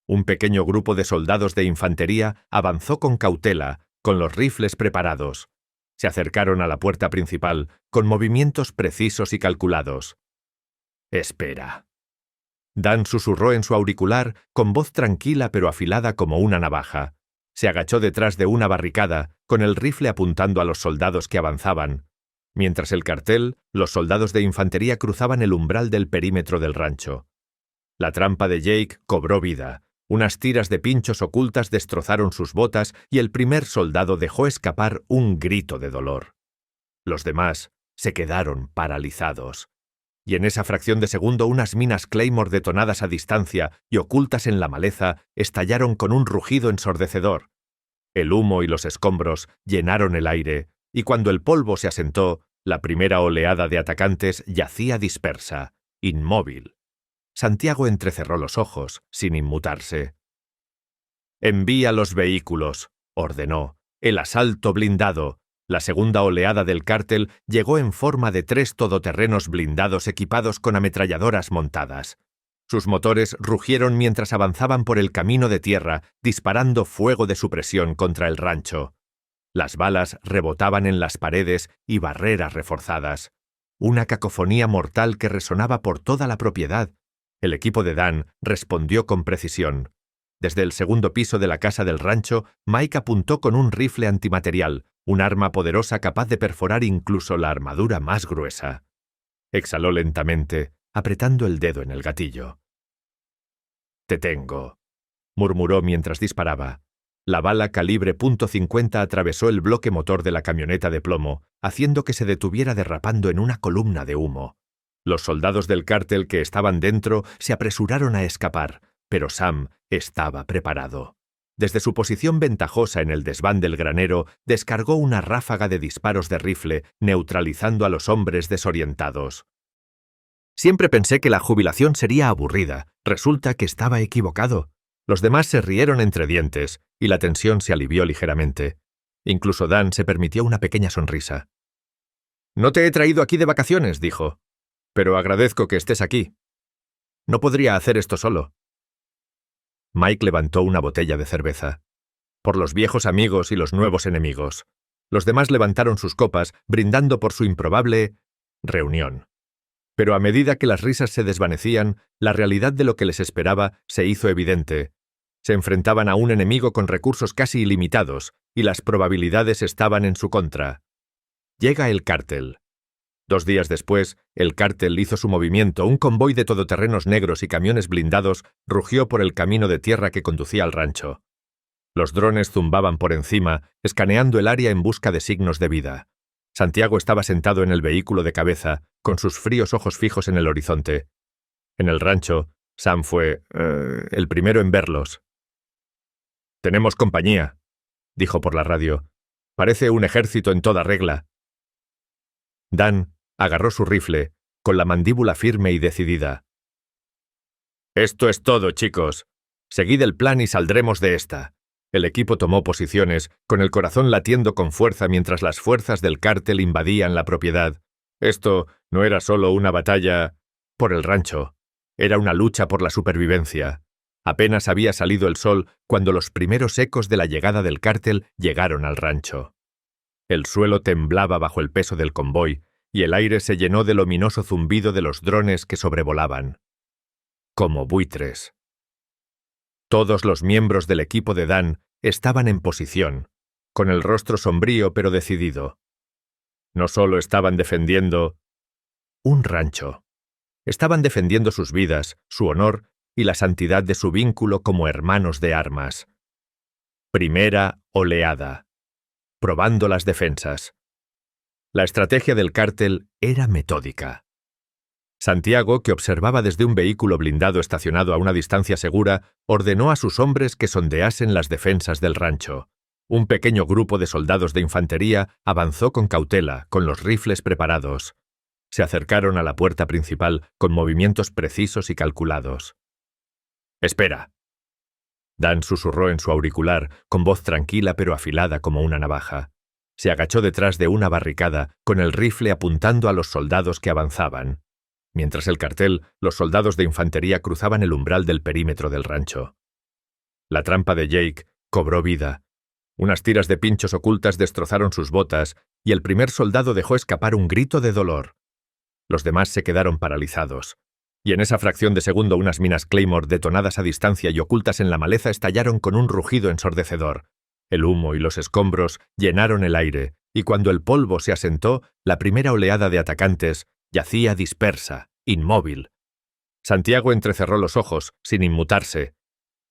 Un pequeño grupo de soldados de infantería avanzó con cautela, con los rifles preparados. Se acercaron a la puerta principal, con movimientos precisos y calculados. «Espera». Dan susurró en su auricular, con voz tranquila pero afilada como una navaja. Se agachó detrás de una barricada, con el rifle apuntando a los soldados que avanzaban. Mientras el cartel, los soldados de infantería cruzaban el umbral del perímetro del rancho. La trampa de Jake cobró vida. Unas tiras de pinchos ocultas destrozaron sus botas y el primer soldado dejó escapar un grito de dolor. Los demás se quedaron paralizados. Y en esa fracción de segundo unas minas Claymore detonadas a distancia y ocultas en la maleza estallaron con un rugido ensordecedor. El humo y los escombros llenaron el aire, y cuando el polvo se asentó, la primera oleada de atacantes yacía dispersa, inmóvil. Santiago entrecerró los ojos, sin inmutarse. «Envía los vehículos», ordenó. «El asalto blindado». La segunda oleada del cártel llegó en forma de 3 todoterrenos blindados equipados con ametralladoras montadas. Sus motores rugieron mientras avanzaban por el camino de tierra, disparando fuego de supresión contra el rancho. Las balas rebotaban en las paredes y barreras reforzadas. Una cacofonía mortal que resonaba por toda la propiedad. El equipo de Dan respondió con precisión. Desde el segundo piso de la casa del rancho, Mike apuntó con un rifle antimaterial, un arma poderosa capaz de perforar incluso la armadura más gruesa. Exhaló lentamente, apretando el dedo en el gatillo. «Te tengo», murmuró mientras disparaba. La bala calibre .50 atravesó el bloque motor de la camioneta de plomo, haciendo que se detuviera derrapando en una columna de humo. Los soldados del cártel que estaban dentro se apresuraron a escapar, pero Sam estaba preparado. Desde su posición ventajosa en el desván del granero, descargó una ráfaga de disparos de rifle, neutralizando a los hombres desorientados. Siempre pensé que la jubilación sería aburrida. Resulta que estaba equivocado. Los demás se rieron entre dientes, y la tensión se alivió ligeramente. Incluso Dan se permitió una pequeña sonrisa. «No te he traído aquí de vacaciones», dijo. «Pero agradezco que estés aquí. No podría hacer esto solo». Mike levantó una botella de cerveza. Por los viejos amigos y los nuevos enemigos. Los demás levantaron sus copas, brindando por su improbable reunión. Pero a medida que las risas se desvanecían, la realidad de lo que les esperaba se hizo evidente. Se enfrentaban a un enemigo con recursos casi ilimitados, y las probabilidades estaban en su contra. Llega el cártel. 2 días después, el cártel hizo su movimiento. Un convoy de todoterrenos negros y camiones blindados rugió por el camino de tierra que conducía al rancho. Los drones zumbaban por encima, escaneando el área en busca de signos de vida. Santiago estaba sentado en el vehículo de cabeza, con sus fríos ojos fijos en el horizonte. En el rancho, Sam fue el primero en verlos. «Tenemos compañía», dijo por la radio. «Parece un ejército en toda regla». Dan agarró su rifle, con la mandíbula firme y decidida. «Esto es todo, chicos. Seguid el plan y saldremos de esta». El equipo tomó posiciones, con el corazón latiendo con fuerza mientras las fuerzas del cártel invadían la propiedad. Esto no era solo una batalla por el rancho. Era una lucha por la supervivencia. Apenas había salido el sol cuando los primeros ecos de la llegada del cártel llegaron al rancho. El suelo temblaba bajo el peso del convoy, y el aire se llenó del ominoso zumbido de los drones que sobrevolaban. Como buitres. Todos los miembros del equipo de Dan estaban en posición, con el rostro sombrío pero decidido. No solo estaban defendiendo un rancho. Estaban defendiendo sus vidas, su honor y la santidad de su vínculo como hermanos de armas. Primera oleada. Probando las defensas. La estrategia del cártel era metódica. Santiago, que observaba desde un vehículo blindado estacionado a una distancia segura, ordenó a sus hombres que sondeasen las defensas del rancho. Un pequeño grupo de soldados de infantería avanzó con cautela, con los rifles preparados. Se acercaron a la puerta principal con movimientos precisos y calculados. «Espera». Dan susurró en su auricular, con voz tranquila pero afilada como una navaja. Se agachó detrás de una barricada, con el rifle apuntando a los soldados que avanzaban. Mientras el cartel, los soldados de infantería cruzaban el umbral del perímetro del rancho. La trampa de Jake cobró vida. Unas tiras de pinchos ocultas destrozaron sus botas y el primer soldado dejó escapar un grito de dolor. Los demás se quedaron paralizados. Y en esa fracción de segundo unas minas Claymore detonadas a distancia y ocultas en la maleza estallaron con un rugido ensordecedor. El humo y los escombros llenaron el aire, y cuando el polvo se asentó, la primera oleada de atacantes yacía dispersa, inmóvil. Santiago entrecerró los ojos, sin inmutarse.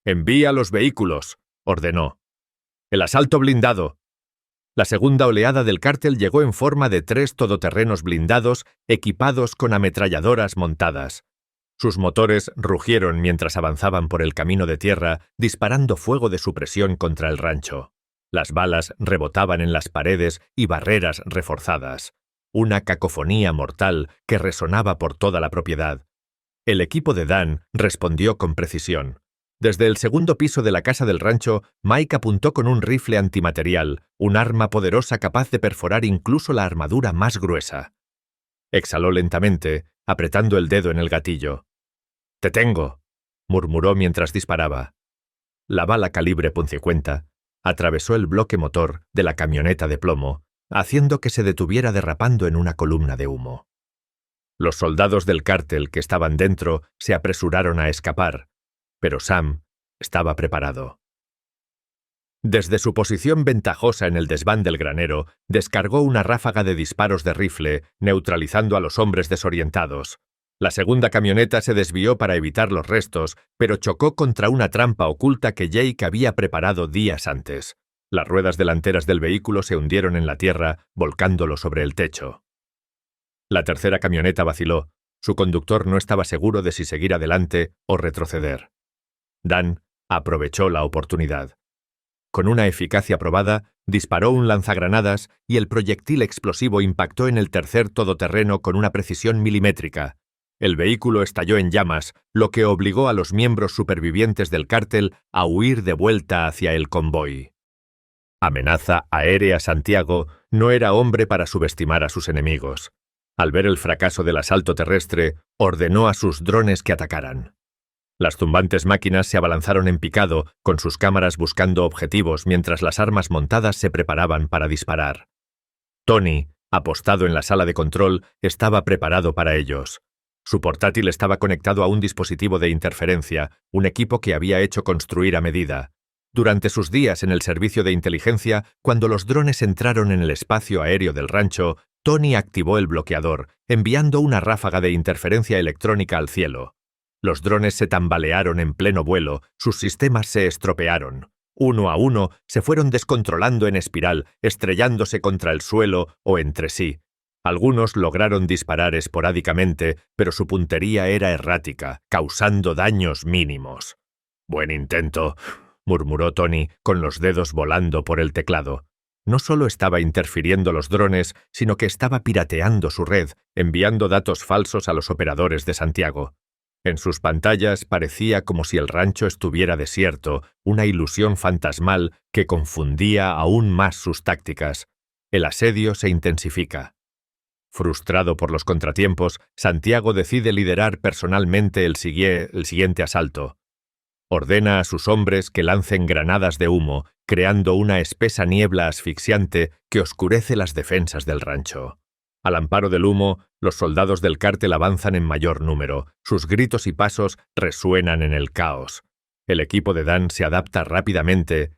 «Envía los vehículos», ordenó. «El asalto blindado». La segunda oleada del cártel llegó en forma de 3 todoterrenos blindados equipados con ametralladoras montadas. Sus motores rugieron mientras avanzaban por el camino de tierra, disparando fuego de supresión contra el rancho. Las balas rebotaban en las paredes y barreras reforzadas. Una cacofonía mortal que resonaba por toda la propiedad. El equipo de Dan respondió con precisión. Desde el segundo piso de la casa del rancho, Mike apuntó con un rifle antimaterial, un arma poderosa capaz de perforar incluso la armadura más gruesa. Exhaló lentamente, apretando el dedo en el gatillo. «Te tengo», murmuró mientras disparaba. La bala calibre .50 atravesó el bloque motor de la camioneta de plomo, haciendo que se detuviera derrapando en una columna de humo. Los soldados del cártel que estaban dentro se apresuraron a escapar, pero Sam estaba preparado. Desde su posición ventajosa en el desván del granero, descargó una ráfaga de disparos de rifle, neutralizando a los hombres desorientados. La segunda camioneta se desvió para evitar los restos, pero chocó contra una trampa oculta que Jake había preparado días antes. Las ruedas delanteras del vehículo se hundieron en la tierra, volcándolo sobre el techo. La tercera camioneta vaciló. Su conductor no estaba seguro de si seguir adelante o retroceder. Dan aprovechó la oportunidad. Con una eficacia probada, disparó un lanzagranadas y el proyectil explosivo impactó en el tercer todoterreno con una precisión milimétrica. El vehículo estalló en llamas, lo que obligó a los miembros supervivientes del cártel a huir de vuelta hacia el convoy. Amenaza aérea Santiago no era hombre para subestimar a sus enemigos. Al ver el fracaso del asalto terrestre, ordenó a sus drones que atacaran. Las zumbantes máquinas se abalanzaron en picado, con sus cámaras buscando objetivos mientras las armas montadas se preparaban para disparar. Tony, apostado en la sala de control, estaba preparado para ellos. Su portátil estaba conectado a un dispositivo de interferencia, un equipo que había hecho construir a medida. Durante sus días en el servicio de inteligencia, cuando los drones entraron en el espacio aéreo del rancho, Tony activó el bloqueador, enviando una ráfaga de interferencia electrónica al cielo. Los drones se tambalearon en pleno vuelo, sus sistemas se estropearon. Uno a uno se fueron descontrolando en espiral, estrellándose contra el suelo o entre sí. Algunos lograron disparar esporádicamente, pero su puntería era errática, causando daños mínimos. «Buen intento», murmuró Tony, con los dedos volando por el teclado. No solo estaba interfiriendo los drones, sino que estaba pirateando su red, enviando datos falsos a los operadores de Santiago. En sus pantallas parecía como si el rancho estuviera desierto, una ilusión fantasmal que confundía aún más sus tácticas. El asedio se intensifica. Frustrado por los contratiempos, Santiago decide liderar personalmente el siguiente asalto. Ordena a sus hombres que lancen granadas de humo, creando una espesa niebla asfixiante que oscurece las defensas del rancho. Al amparo del humo, los soldados del cártel avanzan en mayor número. Sus gritos y pasos resuenan en el caos. El equipo de Dan se adapta rápidamente.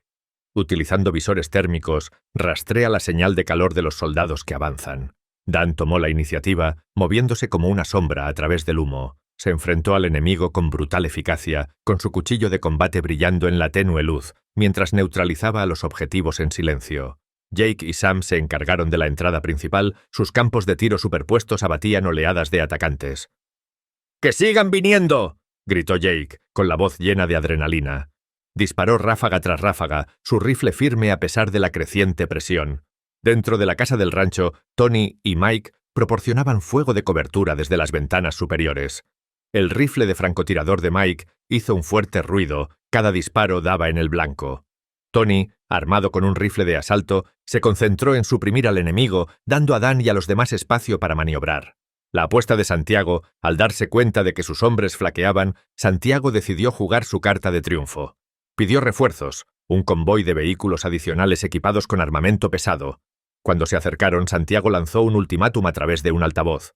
Utilizando visores térmicos, rastrea la señal de calor de los soldados que avanzan. Dan tomó la iniciativa, moviéndose como una sombra a través del humo. Se enfrentó al enemigo con brutal eficacia, con su cuchillo de combate brillando en la tenue luz, mientras neutralizaba a los objetivos en silencio. Jake y Sam se encargaron de la entrada principal, sus campos de tiro superpuestos abatían oleadas de atacantes. ¡Que sigan viniendo!, gritó Jake, con la voz llena de adrenalina. Disparó ráfaga tras ráfaga, su rifle firme a pesar de la creciente presión. Dentro de la casa del rancho, Tony y Mike proporcionaban fuego de cobertura desde las ventanas superiores. El rifle de francotirador de Mike hizo un fuerte ruido, cada disparo daba en el blanco. Tony, armado con un rifle de asalto, se concentró en suprimir al enemigo, dando a Dan y a los demás espacio para maniobrar. La apuesta de Santiago, al darse cuenta de que sus hombres flaqueaban, Santiago decidió jugar su carta de triunfo. Pidió refuerzos, un convoy de vehículos adicionales equipados con armamento pesado. Cuando se acercaron, Santiago lanzó un ultimátum a través de un altavoz.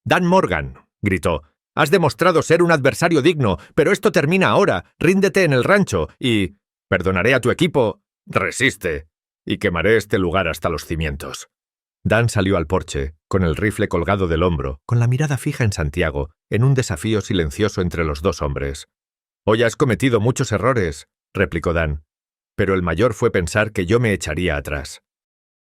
«Dan Morgan», gritó, «has demostrado ser un adversario digno, pero esto termina ahora. Ríndete en el rancho y... perdonaré a tu equipo. Resiste. Y quemaré este lugar hasta los cimientos». Dan salió al porche, con el rifle colgado del hombro, con la mirada fija en Santiago, en un desafío silencioso entre los dos hombres. «Hoy has cometido muchos errores», replicó Dan, «pero el mayor fue pensar que yo me echaría atrás».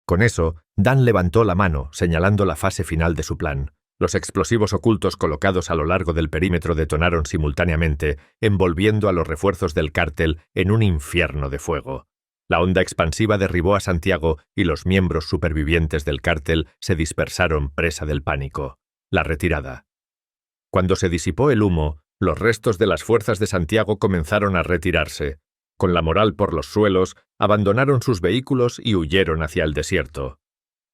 Con eso, Dan levantó la mano, señalando la fase final de su plan. Los explosivos ocultos colocados a lo largo del perímetro detonaron simultáneamente, envolviendo a los refuerzos del cártel en un infierno de fuego. La onda expansiva derribó a Santiago y los miembros supervivientes del cártel se dispersaron presa del pánico. La retirada. Cuando se disipó el humo, los restos de las fuerzas de Santiago comenzaron a retirarse. Con la moral por los suelos, abandonaron sus vehículos y huyeron hacia el desierto.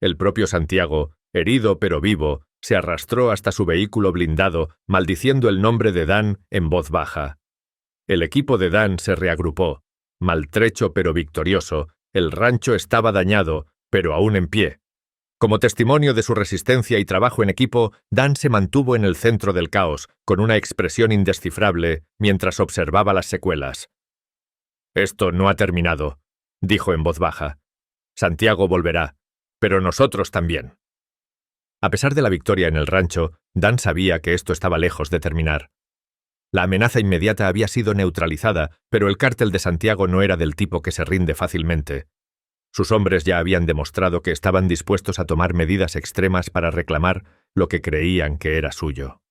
El propio Santiago, herido pero vivo, se arrastró hasta su vehículo blindado, maldiciendo el nombre de Dan en voz baja. El equipo de Dan se reagrupó. Maltrecho pero victorioso, el rancho estaba dañado, pero aún en pie. Como testimonio de su resistencia y trabajo en equipo, Dan se mantuvo en el centro del caos, con una expresión indescifrable, mientras observaba las secuelas. «Esto no ha terminado», dijo en voz baja. «Santiago volverá, pero nosotros también». A pesar de la victoria en el rancho, Dan sabía que esto estaba lejos de terminar. La amenaza inmediata había sido neutralizada, pero el cártel de Santiago no era del tipo que se rinde fácilmente. Sus hombres ya habían demostrado que estaban dispuestos a tomar medidas extremas para reclamar lo que creían que era suyo.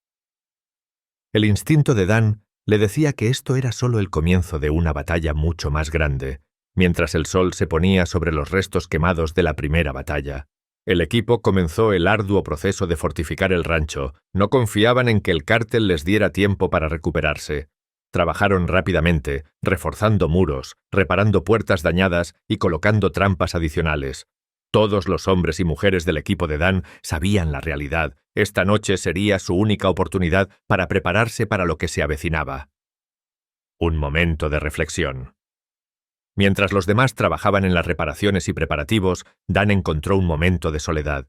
El instinto de Dan le decía que esto era solo el comienzo de una batalla mucho más grande, mientras el sol se ponía sobre los restos quemados de la primera batalla. El equipo comenzó el arduo proceso de fortificar el rancho. No confiaban en que el cártel les diera tiempo para recuperarse. Trabajaron rápidamente, reforzando muros, reparando puertas dañadas y colocando trampas adicionales. Todos los hombres y mujeres del equipo de Dan sabían la realidad. Esta noche sería su única oportunidad para prepararse para lo que se avecinaba. Un momento de reflexión. Mientras los demás trabajaban en las reparaciones y preparativos, Dan encontró un momento de soledad.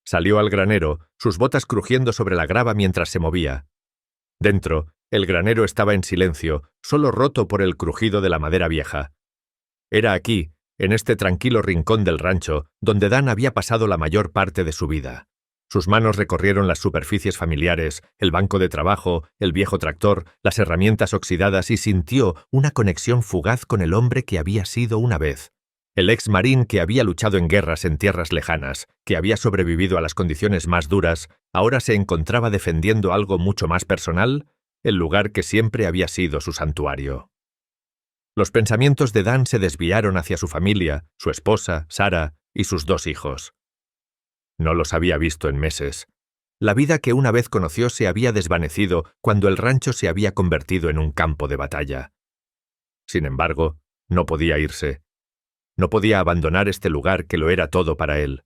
Salió al granero, sus botas crujiendo sobre la grava mientras se movía. Dentro, el granero estaba en silencio, solo roto por el crujido de la madera vieja. Era aquí, en este tranquilo rincón del rancho, donde Dan había pasado la mayor parte de su vida. Sus manos recorrieron las superficies familiares, el banco de trabajo, el viejo tractor, las herramientas oxidadas y sintió una conexión fugaz con el hombre que había sido una vez. El ex marín que había luchado en guerras en tierras lejanas, que había sobrevivido a las condiciones más duras, ahora se encontraba defendiendo algo mucho más personal, el lugar que siempre había sido su santuario. Los pensamientos de Dan se desviaron hacia su familia, su esposa, Sarah, y sus 2 hijos. No los había visto en meses. La vida que una vez conoció se había desvanecido cuando el rancho se había convertido en un campo de batalla. Sin embargo, no podía irse. No podía abandonar este lugar que lo era todo para él.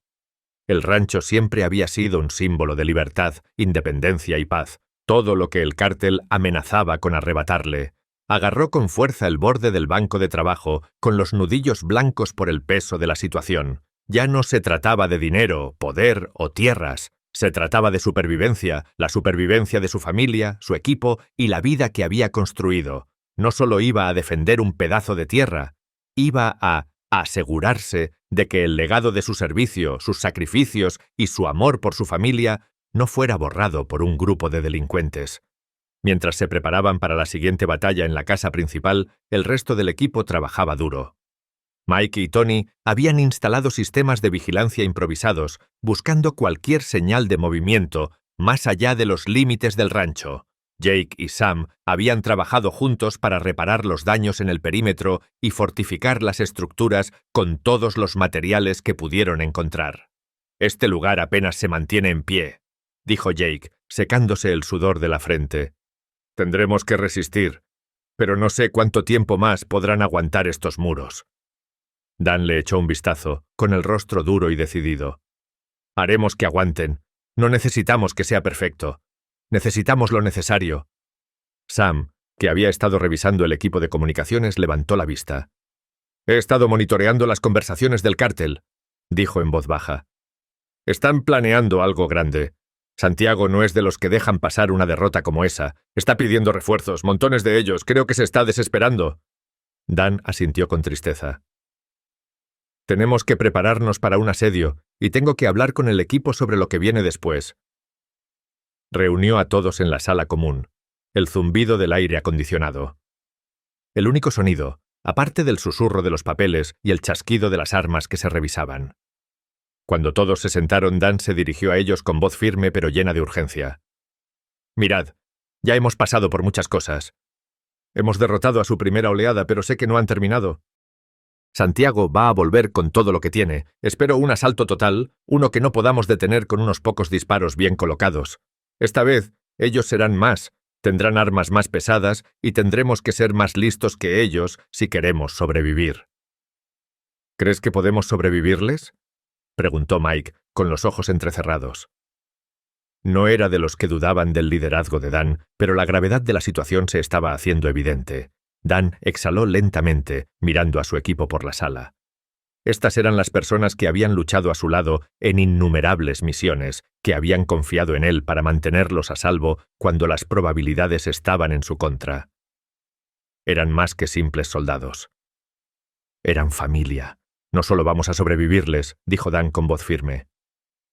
El rancho siempre había sido un símbolo de libertad, independencia y paz, todo lo que el cártel amenazaba con arrebatarle. Agarró con fuerza el borde del banco de trabajo, con los nudillos blancos por el peso de la situación. Ya no se trataba de dinero, poder o tierras. Se trataba de supervivencia, la supervivencia de su familia, su equipo y la vida que había construido. No solo iba a defender un pedazo de tierra, iba a asegurarse de que el legado de su servicio, sus sacrificios y su amor por su familia no fuera borrado por un grupo de delincuentes. Mientras se preparaban para la siguiente batalla en la casa principal, el resto del equipo trabajaba duro. Mike y Tony habían instalado sistemas de vigilancia improvisados, buscando cualquier señal de movimiento más allá de los límites del rancho. Jake y Sam habían trabajado juntos para reparar los daños en el perímetro y fortificar las estructuras con todos los materiales que pudieron encontrar. «Este lugar apenas se mantiene en pie», dijo Jake, secándose el sudor de la frente. «Tendremos que resistir, pero no sé cuánto tiempo más podrán aguantar estos muros». Dan le echó un vistazo, con el rostro duro y decidido. «Haremos que aguanten. No necesitamos que sea perfecto. Necesitamos lo necesario». Sam, que había estado revisando el equipo de comunicaciones, levantó la vista. «He estado monitoreando las conversaciones del cártel», dijo en voz baja. «Están planeando algo grande. Santiago no es de los que dejan pasar una derrota como esa. Está pidiendo refuerzos, montones de ellos. Creo que se está desesperando». Dan asintió con tristeza. «Tenemos que prepararnos para un asedio, y tengo que hablar con el equipo sobre lo que viene después». Reunió a todos en la sala común, el zumbido del aire acondicionado. El único sonido, aparte del susurro de los papeles y el chasquido de las armas que se revisaban. Cuando todos se sentaron, Dan se dirigió a ellos con voz firme pero llena de urgencia. «Mirad, ya hemos pasado por muchas cosas. Hemos derrotado a su primera oleada, pero sé que no han terminado. Santiago va a volver con todo lo que tiene. Espero un asalto total, uno que no podamos detener con unos pocos disparos bien colocados. Esta vez, ellos serán más, tendrán armas más pesadas y tendremos que ser más listos que ellos si queremos sobrevivir». «¿Crees que podemos sobrevivirles?», preguntó Mike, con los ojos entrecerrados. No era de los que dudaban del liderazgo de Dan, pero la gravedad de la situación se estaba haciendo evidente. Dan exhaló lentamente, mirando a su equipo por la sala. Estas eran las personas que habían luchado a su lado en innumerables misiones, que habían confiado en él para mantenerlos a salvo cuando las probabilidades estaban en su contra. Eran más que simples soldados. Eran familia. «No solo vamos a sobrevivirles», dijo Dan con voz firme.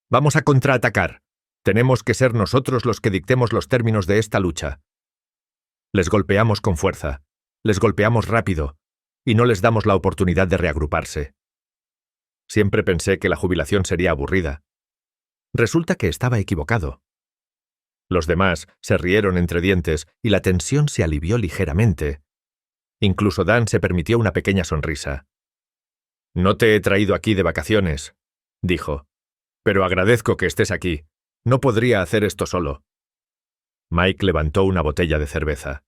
«Vamos a contraatacar. Tenemos que ser nosotros los que dictemos los términos de esta lucha. Les golpeamos con fuerza. Les golpeamos rápido, y no les damos la oportunidad de reagruparse. Siempre pensé que la jubilación sería aburrida. Resulta que estaba equivocado». Los demás se rieron entre dientes y la tensión se alivió ligeramente. Incluso Dan se permitió una pequeña sonrisa. «No te he traído aquí de vacaciones», dijo, «pero agradezco que estés aquí. No podría hacer esto solo». Mike levantó una botella de cerveza.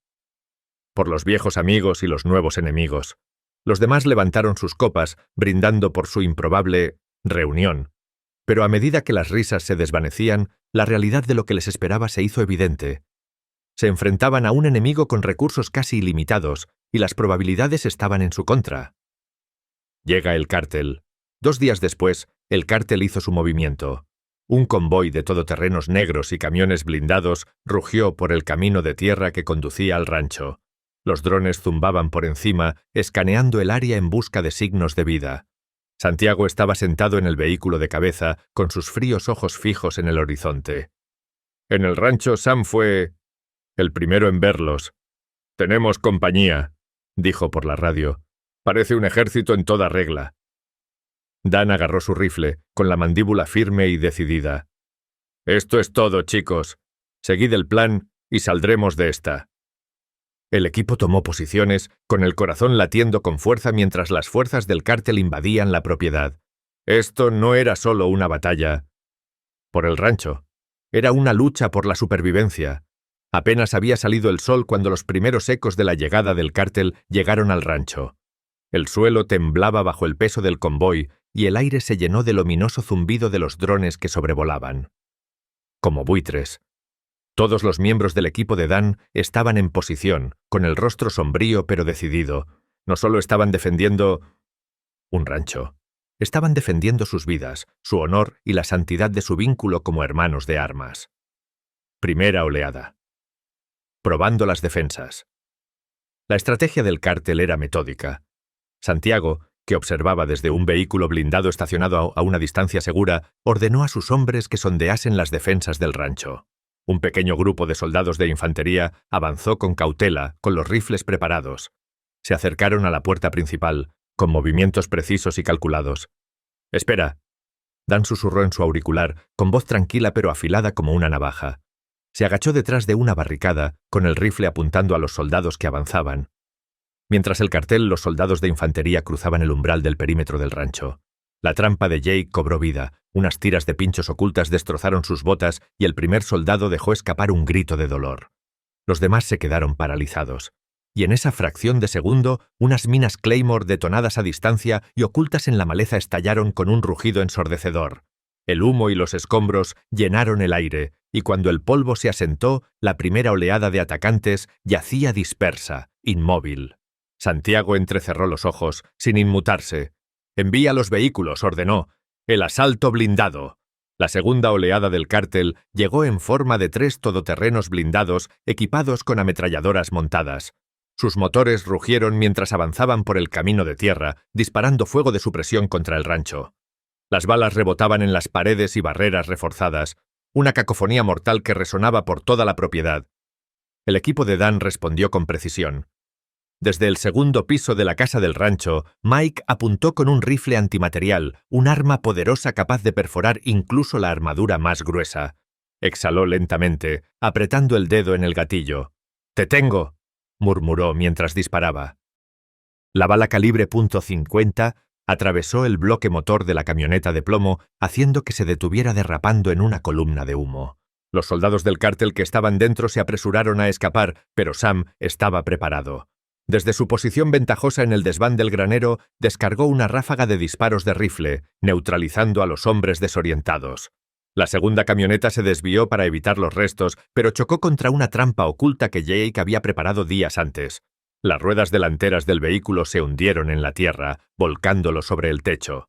«Por los viejos amigos y los nuevos enemigos». Los demás levantaron sus copas, brindando por su improbable reunión. Pero a medida que las risas se desvanecían, la realidad de lo que les esperaba se hizo evidente. Se enfrentaban a un enemigo con recursos casi ilimitados, y las probabilidades estaban en su contra. Llega el cártel. 2 días después, el cártel hizo su movimiento. Un convoy de todoterrenos negros y camiones blindados rugió por el camino de tierra que conducía al rancho. Los drones zumbaban por encima, escaneando el área en busca de signos de vida. Santiago estaba sentado en el vehículo de cabeza, con sus fríos ojos fijos en el horizonte. «En el rancho Sam fue el primero en verlos. Tenemos compañía», dijo por la radio. «Parece un ejército en toda regla». Dan agarró su rifle, con la mandíbula firme y decidida. «Esto es todo, chicos. Seguid el plan y saldremos de esta». El equipo tomó posiciones, con el corazón latiendo con fuerza mientras las fuerzas del cártel invadían la propiedad. Esto no era solo una batalla por el rancho. Era una lucha por la supervivencia. Apenas había salido el sol cuando los primeros ecos de la llegada del cártel llegaron al rancho. El suelo temblaba bajo el peso del convoy y el aire se llenó del ominoso zumbido de los drones que sobrevolaban. Como buitres. Todos los miembros del equipo de Dan estaban en posición, con el rostro sombrío pero decidido. No solo estaban defendiendo un rancho, estaban defendiendo sus vidas, su honor y la santidad de su vínculo como hermanos de armas. Primera oleada. Probando las defensas. La estrategia del cártel era metódica. Santiago, que observaba desde un vehículo blindado estacionado a una distancia segura, ordenó a sus hombres que sondeasen las defensas del rancho. Un pequeño grupo de soldados de infantería avanzó con cautela, con los rifles preparados. Se acercaron a la puerta principal, con movimientos precisos y calculados. «Espera», Dan susurró en su auricular, con voz tranquila pero afilada como una navaja. Se agachó detrás de una barricada, con el rifle apuntando a los soldados que avanzaban. Mientras el cartel, los soldados de infantería cruzaban el umbral del perímetro del rancho. La trampa de Jake cobró vida, unas tiras de pinchos ocultas destrozaron sus botas y el primer soldado dejó escapar un grito de dolor. Los demás se quedaron paralizados. Y en esa fracción de segundo, unas minas Claymore detonadas a distancia y ocultas en la maleza estallaron con un rugido ensordecedor. El humo y los escombros llenaron el aire, y cuando el polvo se asentó, la primera oleada de atacantes yacía dispersa, inmóvil. Santiago entrecerró los ojos, sin inmutarse. «Envía los vehículos», ordenó. «El asalto blindado». La segunda oleada del cártel llegó en forma de 3 todoterrenos blindados equipados con ametralladoras montadas. Sus motores rugieron mientras avanzaban por el camino de tierra, disparando fuego de supresión contra el rancho. Las balas rebotaban en las paredes y barreras reforzadas, una cacofonía mortal que resonaba por toda la propiedad. El equipo de Dan respondió con precisión. Desde el segundo piso de la casa del rancho, Mike apuntó con un rifle antimaterial, un arma poderosa capaz de perforar incluso la armadura más gruesa. Exhaló lentamente, apretando el dedo en el gatillo. «Te tengo», murmuró mientras disparaba. La bala calibre .50 atravesó el bloque motor de la camioneta de plomo, haciendo que se detuviera derrapando en una columna de humo. Los soldados del cártel que estaban dentro se apresuraron a escapar, pero Sam estaba preparado. Desde su posición ventajosa en el desván del granero, descargó una ráfaga de disparos de rifle, neutralizando a los hombres desorientados. La segunda camioneta se desvió para evitar los restos, pero chocó contra una trampa oculta que Jake había preparado días antes. Las ruedas delanteras del vehículo se hundieron en la tierra, volcándolo sobre el techo.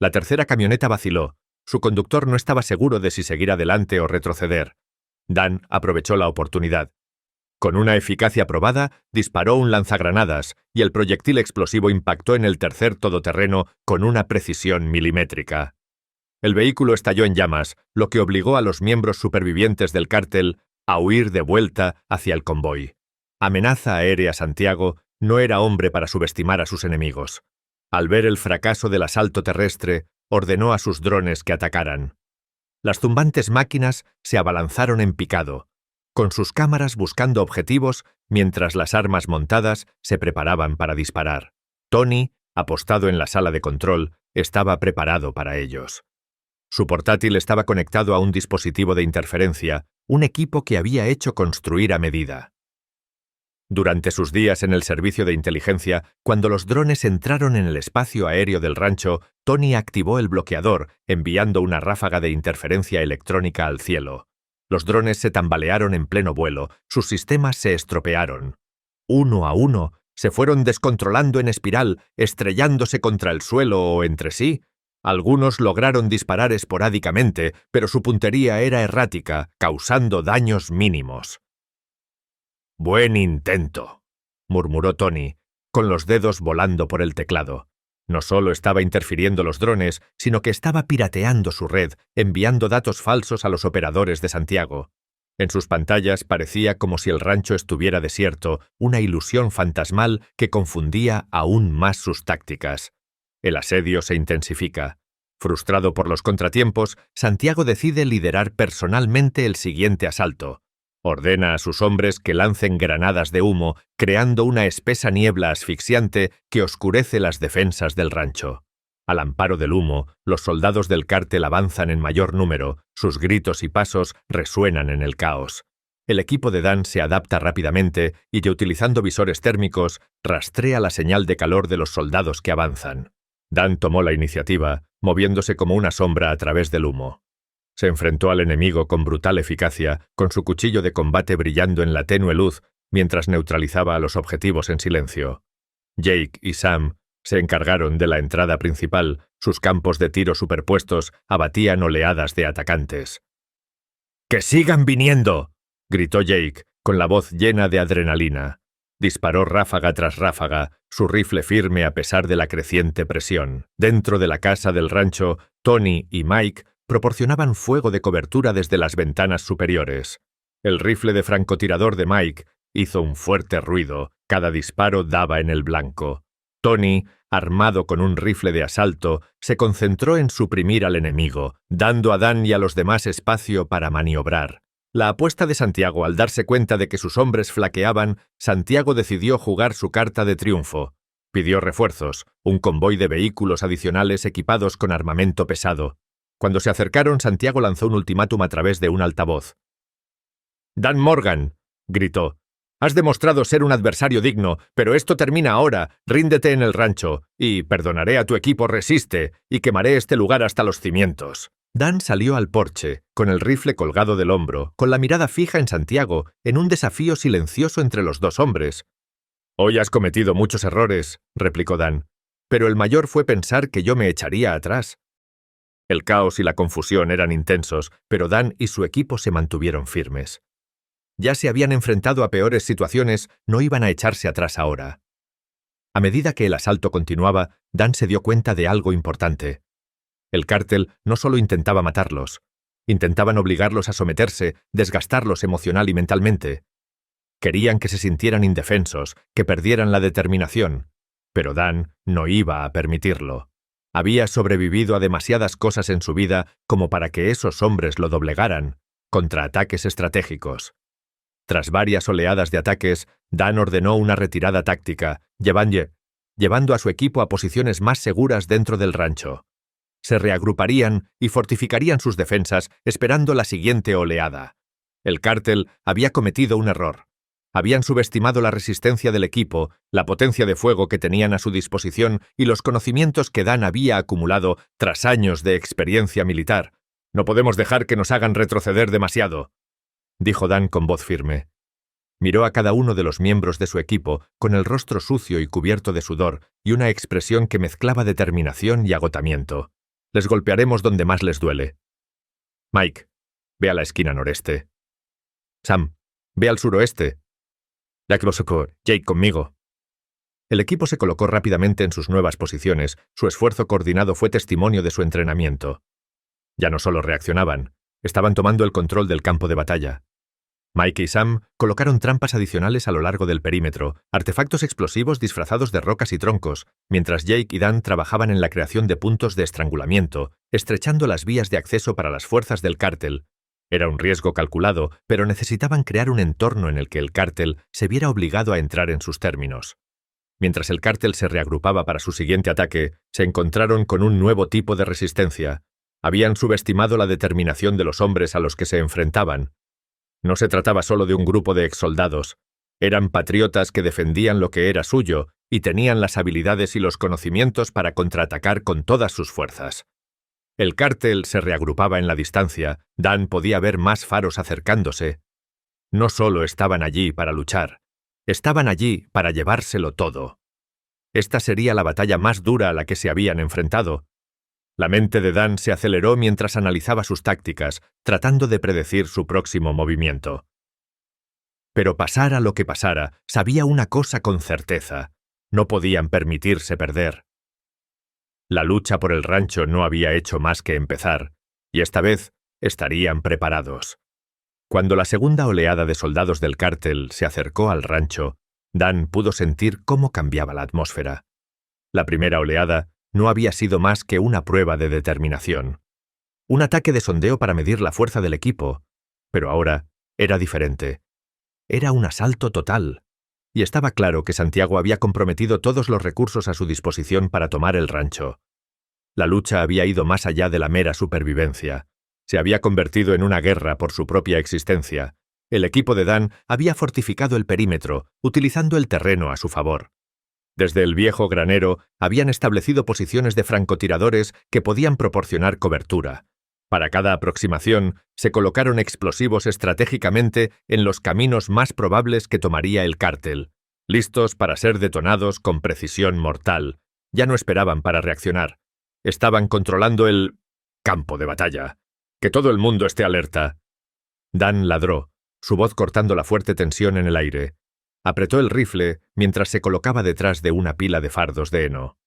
La tercera camioneta vaciló. Su conductor no estaba seguro de si seguir adelante o retroceder. Dan aprovechó la oportunidad. Con una eficacia probada, disparó un lanzagranadas y el proyectil explosivo impactó en el tercer todoterreno con una precisión milimétrica. El vehículo estalló en llamas, lo que obligó a los miembros supervivientes del cártel a huir de vuelta hacia el convoy. Amenaza aérea Santiago no era hombre para subestimar a sus enemigos. Al ver el fracaso del asalto terrestre, ordenó a sus drones que atacaran. Las zumbantes máquinas se abalanzaron en picado, con sus cámaras buscando objetivos mientras las armas montadas se preparaban para disparar. Tony, apostado en la sala de control, estaba preparado para ellos. Su portátil estaba conectado a un dispositivo de interferencia, un equipo que había hecho construir a medida. Durante sus días en el servicio de inteligencia, cuando los drones entraron en el espacio aéreo del rancho, Tony activó el bloqueador, enviando una ráfaga de interferencia electrónica al cielo. Los drones se tambalearon en pleno vuelo, sus sistemas se estropearon. Uno a uno, se fueron descontrolando en espiral, estrellándose contra el suelo o entre sí. Algunos lograron disparar esporádicamente, pero su puntería era errática, causando daños mínimos. «Buen intento», murmuró Tony, con los dedos volando por el teclado. No solo estaba interfiriendo los drones, sino que estaba pirateando su red, enviando datos falsos a los operadores de Santiago. En sus pantallas parecía como si el rancho estuviera desierto, una ilusión fantasmal que confundía aún más sus tácticas. El asedio se intensifica. Frustrado por los contratiempos, Santiago decide liderar personalmente el siguiente asalto. Ordena a sus hombres que lancen granadas de humo, creando una espesa niebla asfixiante que oscurece las defensas del rancho. Al amparo del humo, los soldados del cártel avanzan en mayor número, sus gritos y pasos resuenan en el caos. El equipo de Dan se adapta rápidamente y, utilizando visores térmicos, rastrea la señal de calor de los soldados que avanzan. Dan tomó la iniciativa, moviéndose como una sombra a través del humo. Se enfrentó al enemigo con brutal eficacia, con su cuchillo de combate brillando en la tenue luz, mientras neutralizaba a los objetivos en silencio. Jake y Sam, Se encargaron de la entrada principal. Sus campos de tiro superpuestos abatían oleadas de atacantes. ¡Que sigan viniendo!, gritó Jake, con la voz llena de adrenalina. Disparó ráfaga tras ráfaga, su rifle firme a pesar de la creciente presión. Dentro de la casa del rancho, Tony y Mike proporcionaban fuego de cobertura desde las ventanas superiores. El rifle de francotirador de Mike hizo un fuerte ruido. Cada disparo daba en el blanco. Tony, armado con un rifle de asalto, se concentró en suprimir al enemigo, dando a Dan y a los demás espacio para maniobrar. La apuesta de Santiago al darse cuenta de que sus hombres flaqueaban, Santiago decidió jugar su carta de triunfo. Pidió refuerzos, un convoy de vehículos adicionales equipados con armamento pesado. Cuando se acercaron, Santiago lanzó un ultimátum a través de un altavoz. «Dan Morgan», gritó, «has demostrado ser un adversario digno, pero esto termina ahora. Ríndete en el rancho, y perdonaré a tu equipo, resiste, y quemaré este lugar hasta los cimientos». Dan salió al porche, con el rifle colgado del hombro, con la mirada fija en Santiago, en un desafío silencioso entre los dos hombres. «Hoy has cometido muchos errores», replicó Dan, «pero el mayor fue pensar que yo me echaría atrás». El caos y la confusión eran intensos, pero Dan y su equipo se mantuvieron firmes. Ya se habían enfrentado a peores situaciones, no iban a echarse atrás ahora. A medida que el asalto continuaba, Dan se dio cuenta de algo importante. El cártel no solo intentaba matarlos, intentaban obligarlos a someterse, desgastarlos emocional y mentalmente. Querían que se sintieran indefensos, que perdieran la determinación, pero Dan no iba a permitirlo. Había sobrevivido a demasiadas cosas en su vida como para que esos hombres lo doblegaran, contra ataques estratégicos. Tras varias oleadas de ataques, Dan ordenó una retirada táctica, llevando a su equipo a posiciones más seguras dentro del rancho. Se reagruparían y fortificarían sus defensas esperando la siguiente oleada. El cártel había cometido un error. Habían subestimado la resistencia del equipo, la potencia de fuego que tenían a su disposición y los conocimientos que Dan había acumulado tras años de experiencia militar. «No podemos dejar que nos hagan retroceder demasiado», dijo Dan con voz firme. Miró a cada uno de los miembros de su equipo con el rostro sucio y cubierto de sudor y una expresión que mezclaba determinación y agotamiento. «Les golpearemos donde más les duele. Mike, ve a la esquina noreste. Sam, ve al suroeste. Jake, conmigo». El equipo se colocó rápidamente en sus nuevas posiciones. Su esfuerzo coordinado fue testimonio de su entrenamiento. Ya no solo reaccionaban, estaban tomando el control del campo de batalla. Mike y Sam colocaron trampas adicionales a lo largo del perímetro, artefactos explosivos disfrazados de rocas y troncos, mientras Jake y Dan trabajaban en la creación de puntos de estrangulamiento, estrechando las vías de acceso para las fuerzas del cártel. Era un riesgo calculado, pero necesitaban crear un entorno en el que el cártel se viera obligado a entrar en sus términos. Mientras el cártel se reagrupaba para su siguiente ataque, se encontraron con un nuevo tipo de resistencia. Habían subestimado la determinación de los hombres a los que se enfrentaban. No se trataba solo de un grupo de exsoldados. Eran patriotas que defendían lo que era suyo y tenían las habilidades y los conocimientos para contraatacar con todas sus fuerzas. El cártel se reagrupaba en la distancia. Dan podía ver más faros acercándose. No solo estaban allí para luchar, estaban allí para llevárselo todo. Esta sería la batalla más dura a la que se habían enfrentado. La mente de Dan se aceleró mientras analizaba sus tácticas, tratando de predecir su próximo movimiento. Pero pasara lo que pasara, sabía una cosa con certeza: no podían permitirse perder. La lucha por el rancho no había hecho más que empezar, y esta vez estarían preparados. Cuando la segunda oleada de soldados del cártel se acercó al rancho, Dan pudo sentir cómo cambiaba la atmósfera. La primera oleada no había sido más que una prueba de determinación. Un ataque de sondeo para medir la fuerza del equipo, pero ahora era diferente. Era un asalto total, y estaba claro que Santiago había comprometido todos los recursos a su disposición para tomar el rancho. La lucha había ido más allá de la mera supervivencia. Se había convertido en una guerra por su propia existencia. El equipo de Dan había fortificado el perímetro, utilizando el terreno a su favor. Desde el viejo granero habían establecido posiciones de francotiradores que podían proporcionar cobertura. Para cada aproximación, se colocaron explosivos estratégicamente en los caminos más probables que tomaría el cártel, listos para ser detonados con precisión mortal. Ya no esperaban para reaccionar. Estaban controlando el campo de batalla. ¡Que todo el mundo esté alerta! Dan ladró, su voz cortando la fuerte tensión en el aire. Apretó el rifle mientras se colocaba detrás de una pila de fardos de heno.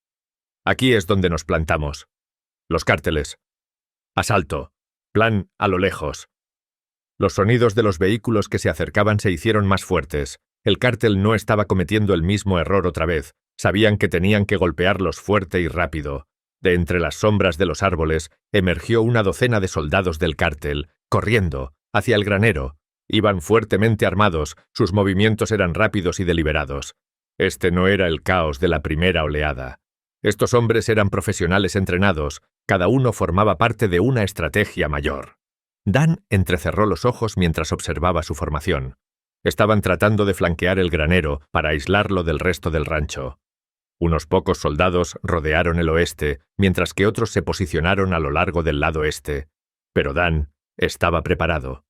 Aquí es donde nos plantamos. Los cárteles. Asalto. Plan a lo lejos. Los sonidos de los vehículos que se acercaban se hicieron más fuertes. El cártel no estaba cometiendo el mismo error otra vez. Sabían que tenían que golpearlos fuerte y rápido. De entre las sombras de los árboles emergió una docena de soldados del cártel, corriendo, hacia el granero. Iban fuertemente armados, sus movimientos eran rápidos y deliberados. Este no era el caos de la primera oleada. Estos hombres eran profesionales entrenados, cada uno formaba parte de una estrategia mayor. Dan entrecerró los ojos mientras observaba su formación. Estaban tratando de flanquear el granero para aislarlo del resto del rancho. Unos pocos soldados rodearon el oeste, mientras que otros se posicionaron a lo largo del lado este. Pero Dan estaba preparado.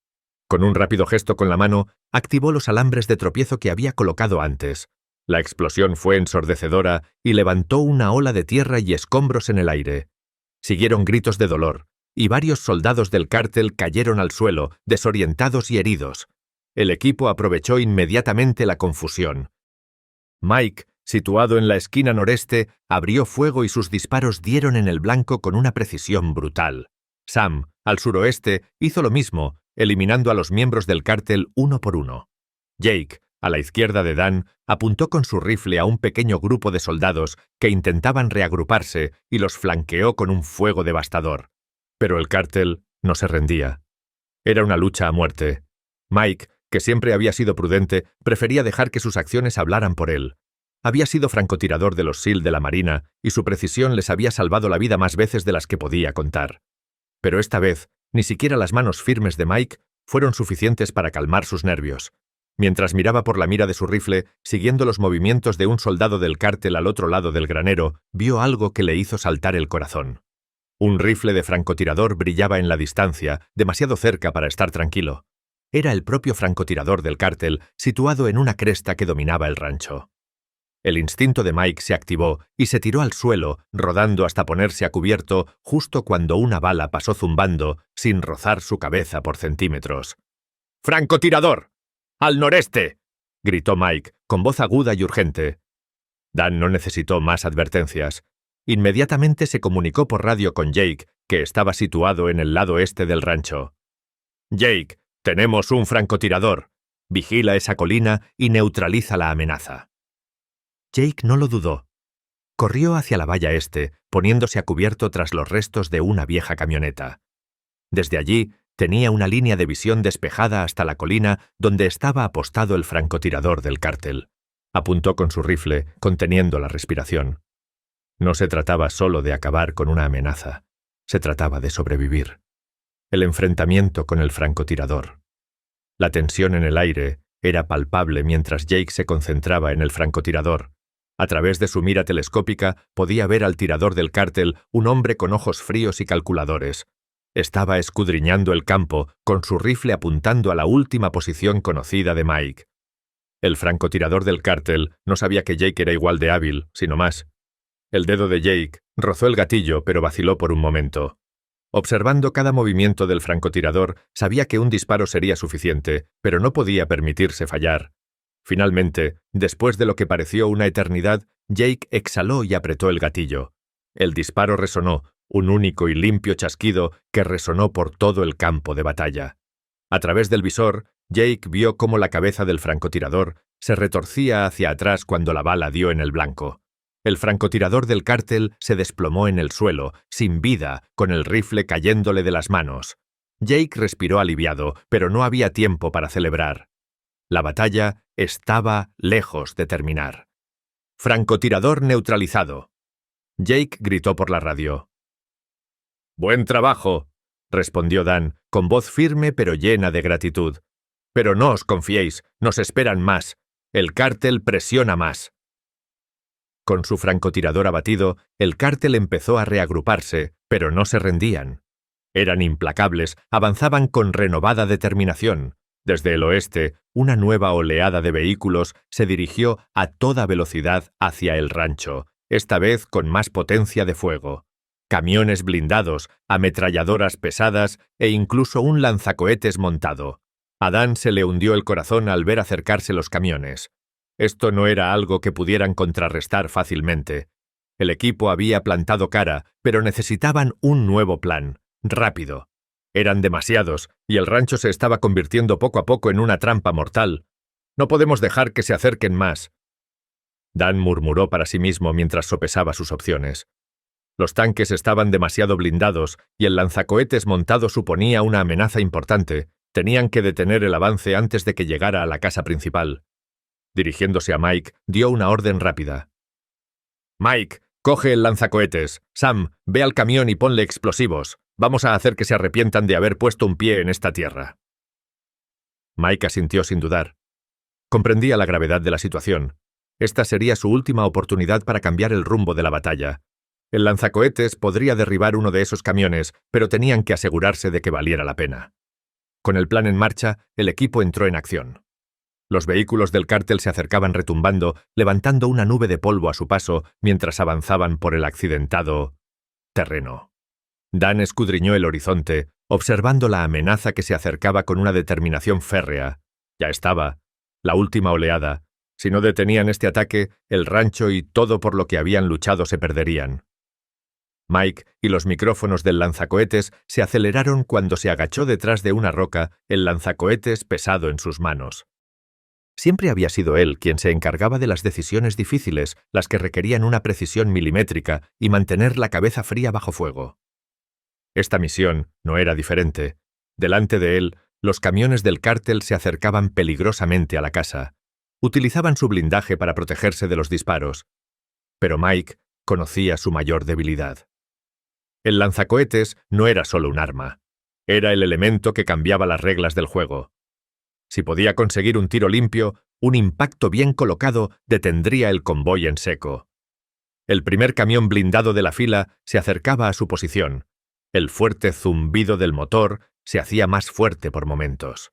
Con un rápido gesto con la mano, activó los alambres de tropiezo que había colocado antes. La explosión fue ensordecedora y levantó una ola de tierra y escombros en el aire. Siguieron gritos de dolor, y varios soldados del cártel cayeron al suelo, desorientados y heridos. El equipo aprovechó inmediatamente la confusión. Mike, situado en la esquina noreste, abrió fuego y sus disparos dieron en el blanco con una precisión brutal. Sam, al suroeste, hizo lo mismo, eliminando a los miembros del cártel uno por uno. Jake, a la izquierda de Dan, apuntó con su rifle a un pequeño grupo de soldados que intentaban reagruparse y los flanqueó con un fuego devastador. Pero el cártel no se rendía. Era una lucha a muerte. Mike, que siempre había sido prudente, prefería dejar que sus acciones hablaran por él. Había sido francotirador de los SEAL de la Marina y su precisión les había salvado la vida más veces de las que podía contar. Pero esta vez, ni siquiera las manos firmes de Mike fueron suficientes para calmar sus nervios. Mientras miraba por la mira de su rifle, siguiendo los movimientos de un soldado del cártel al otro lado del granero, vio algo que le hizo saltar el corazón. Un rifle de francotirador brillaba en la distancia, demasiado cerca para estar tranquilo. Era el propio francotirador del cártel, situado en una cresta que dominaba el rancho. El instinto de Mike se activó y se tiró al suelo, rodando hasta ponerse a cubierto justo cuando una bala pasó zumbando, sin rozar su cabeza por centímetros. ¡Francotirador! ¡Al noreste!, gritó Mike, con voz aguda y urgente. Dan no necesitó más advertencias. Inmediatamente se comunicó por radio con Jake, que estaba situado en el lado este del rancho. «Jake, tenemos un francotirador. Vigila esa colina y neutraliza la amenaza». Jake no lo dudó. Corrió hacia la valla este, poniéndose a cubierto tras los restos de una vieja camioneta. Desde allí, tenía una línea de visión despejada hasta la colina donde estaba apostado el francotirador del cártel. Apuntó con su rifle, conteniendo la respiración. No se trataba solo de acabar con una amenaza. Se trataba de sobrevivir. El enfrentamiento con el francotirador. La tensión en el aire era palpable mientras Jake se concentraba en el francotirador. A través de su mira telescópica podía ver al tirador del cártel, un hombre con ojos fríos y calculadores. Estaba escudriñando el campo, con su rifle apuntando a la última posición conocida de Mike. El francotirador del cártel no sabía que Jake era igual de hábil, sino más. El dedo de Jake rozó el gatillo, pero vaciló por un momento. Observando cada movimiento del francotirador, sabía que un disparo sería suficiente, pero no podía permitirse fallar. Finalmente, después de lo que pareció una eternidad, Jake exhaló y apretó el gatillo. El disparo resonó, un único y limpio chasquido que resonó por todo el campo de batalla. A través del visor, Jake vio cómo la cabeza del francotirador se retorcía hacia atrás cuando la bala dio en el blanco. El francotirador del cártel se desplomó en el suelo, sin vida, con el rifle cayéndole de las manos. Jake respiró aliviado, pero no había tiempo para celebrar. La batalla estaba lejos de terminar. «Francotirador neutralizado». Jake gritó por la radio. «Buen trabajo», respondió Dan, con voz firme pero llena de gratitud. «Pero no os confiéis, nos esperan más. El cártel presiona más». Con su francotirador abatido, el cártel empezó a reagruparse, pero no se rendían. Eran implacables, avanzaban con renovada determinación. Desde el oeste, una nueva oleada de vehículos se dirigió a toda velocidad hacia el rancho, esta vez con más potencia de fuego. Camiones blindados, ametralladoras pesadas e incluso un lanzacohetes montado. A Dan se le hundió el corazón al ver acercarse los camiones. Esto no era algo que pudieran contrarrestar fácilmente. El equipo había plantado cara, pero necesitaban un nuevo plan, rápido. Eran demasiados, y el rancho se estaba convirtiendo poco a poco en una trampa mortal. No podemos dejar que se acerquen más. Dan murmuró para sí mismo mientras sopesaba sus opciones. Los tanques estaban demasiado blindados y el lanzacohetes montado suponía una amenaza importante. Tenían que detener el avance antes de que llegara a la casa principal. Dirigiéndose a Mike, dio una orden rápida. «Mike, coge el lanzacohetes. Sam, ve al camión y ponle explosivos. Vamos a hacer que se arrepientan de haber puesto un pie en esta tierra». Mike asintió sin dudar. Comprendía la gravedad de la situación. Esta sería su última oportunidad para cambiar el rumbo de la batalla. El lanzacohetes podría derribar uno de esos camiones, pero tenían que asegurarse de que valiera la pena. Con el plan en marcha, el equipo entró en acción. Los vehículos del cártel se acercaban retumbando, levantando una nube de polvo a su paso mientras avanzaban por el accidentado terreno. Dan escudriñó el horizonte, observando la amenaza que se acercaba con una determinación férrea. Ya estaba. La última oleada. Si no detenían este ataque, el rancho y todo por lo que habían luchado se perderían. Mike y los micrófonos del lanzacohetes se aceleraron cuando se agachó detrás de una roca, el lanzacohetes pesado en sus manos. Siempre había sido él quien se encargaba de las decisiones difíciles, las que requerían una precisión milimétrica y mantener la cabeza fría bajo fuego. Esta misión no era diferente. Delante de él, los camiones del cártel se acercaban peligrosamente a la casa. Utilizaban su blindaje para protegerse de los disparos. Pero Mike conocía su mayor debilidad. El lanzacohetes no era solo un arma. Era el elemento que cambiaba las reglas del juego. Si podía conseguir un tiro limpio, un impacto bien colocado detendría el convoy en seco. El primer camión blindado de la fila se acercaba a su posición. El fuerte zumbido del motor se hacía más fuerte por momentos.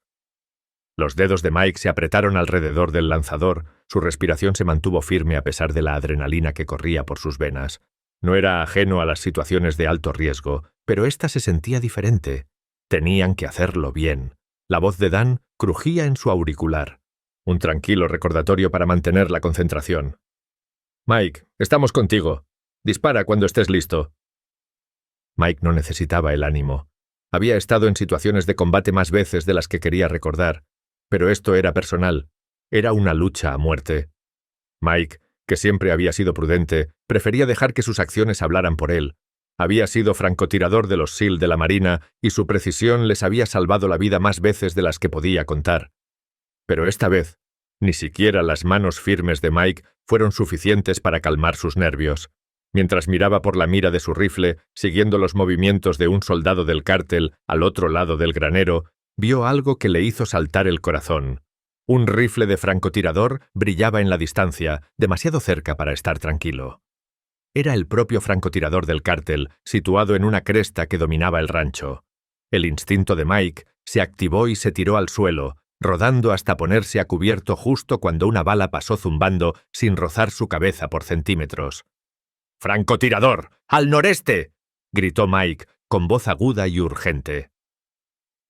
Los dedos de Mike se apretaron alrededor del lanzador, su respiración se mantuvo firme a pesar de la adrenalina que corría por sus venas. No era ajeno a las situaciones de alto riesgo, pero esta se sentía diferente. Tenían que hacerlo bien. La voz de Dan crujía en su auricular. Un tranquilo recordatorio para mantener la concentración. «Mike, estamos contigo. Dispara cuando estés listo». Mike no necesitaba el ánimo. Había estado en situaciones de combate más veces de las que quería recordar, pero esto era personal. Era una lucha a muerte. Mike, que siempre había sido prudente, prefería dejar que sus acciones hablaran por él. Había sido francotirador de los SEAL de la Marina y su precisión les había salvado la vida más veces de las que podía contar. Pero esta vez, ni siquiera las manos firmes de Mike fueron suficientes para calmar sus nervios. Mientras miraba por la mira de su rifle, siguiendo los movimientos de un soldado del cártel al otro lado del granero, vio algo que le hizo saltar el corazón. Un rifle de francotirador brillaba en la distancia, demasiado cerca para estar tranquilo. Era el propio francotirador del cártel, situado en una cresta que dominaba el rancho. El instinto de Mike se activó y se tiró al suelo, rodando hasta ponerse a cubierto justo cuando una bala pasó zumbando sin rozar su cabeza por centímetros. «¡Francotirador! ¡Al noreste!», gritó Mike, con voz aguda y urgente.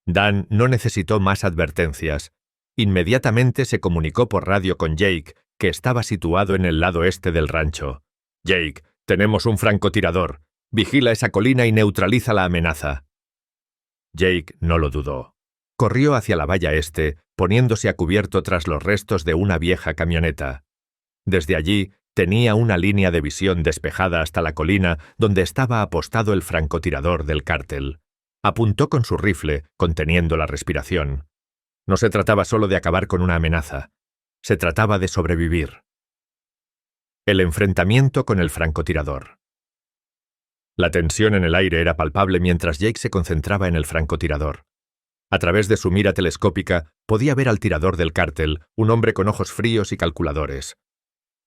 Dan no necesitó más advertencias. Inmediatamente se comunicó por radio con Jake, que estaba situado en el lado este del rancho. «Jake, tenemos un francotirador. Vigila esa colina y neutraliza la amenaza». Jake no lo dudó. Corrió hacia la valla este, poniéndose a cubierto tras los restos de una vieja camioneta. Desde allí, tenía una línea de visión despejada hasta la colina donde estaba apostado el francotirador del cártel. Apuntó con su rifle, conteniendo la respiración. No se trataba solo de acabar con una amenaza. Se trataba de sobrevivir. El enfrentamiento con el francotirador. La tensión en el aire era palpable mientras Jake se concentraba en el francotirador. A través de su mira telescópica podía ver al tirador del cártel, un hombre con ojos fríos y calculadores.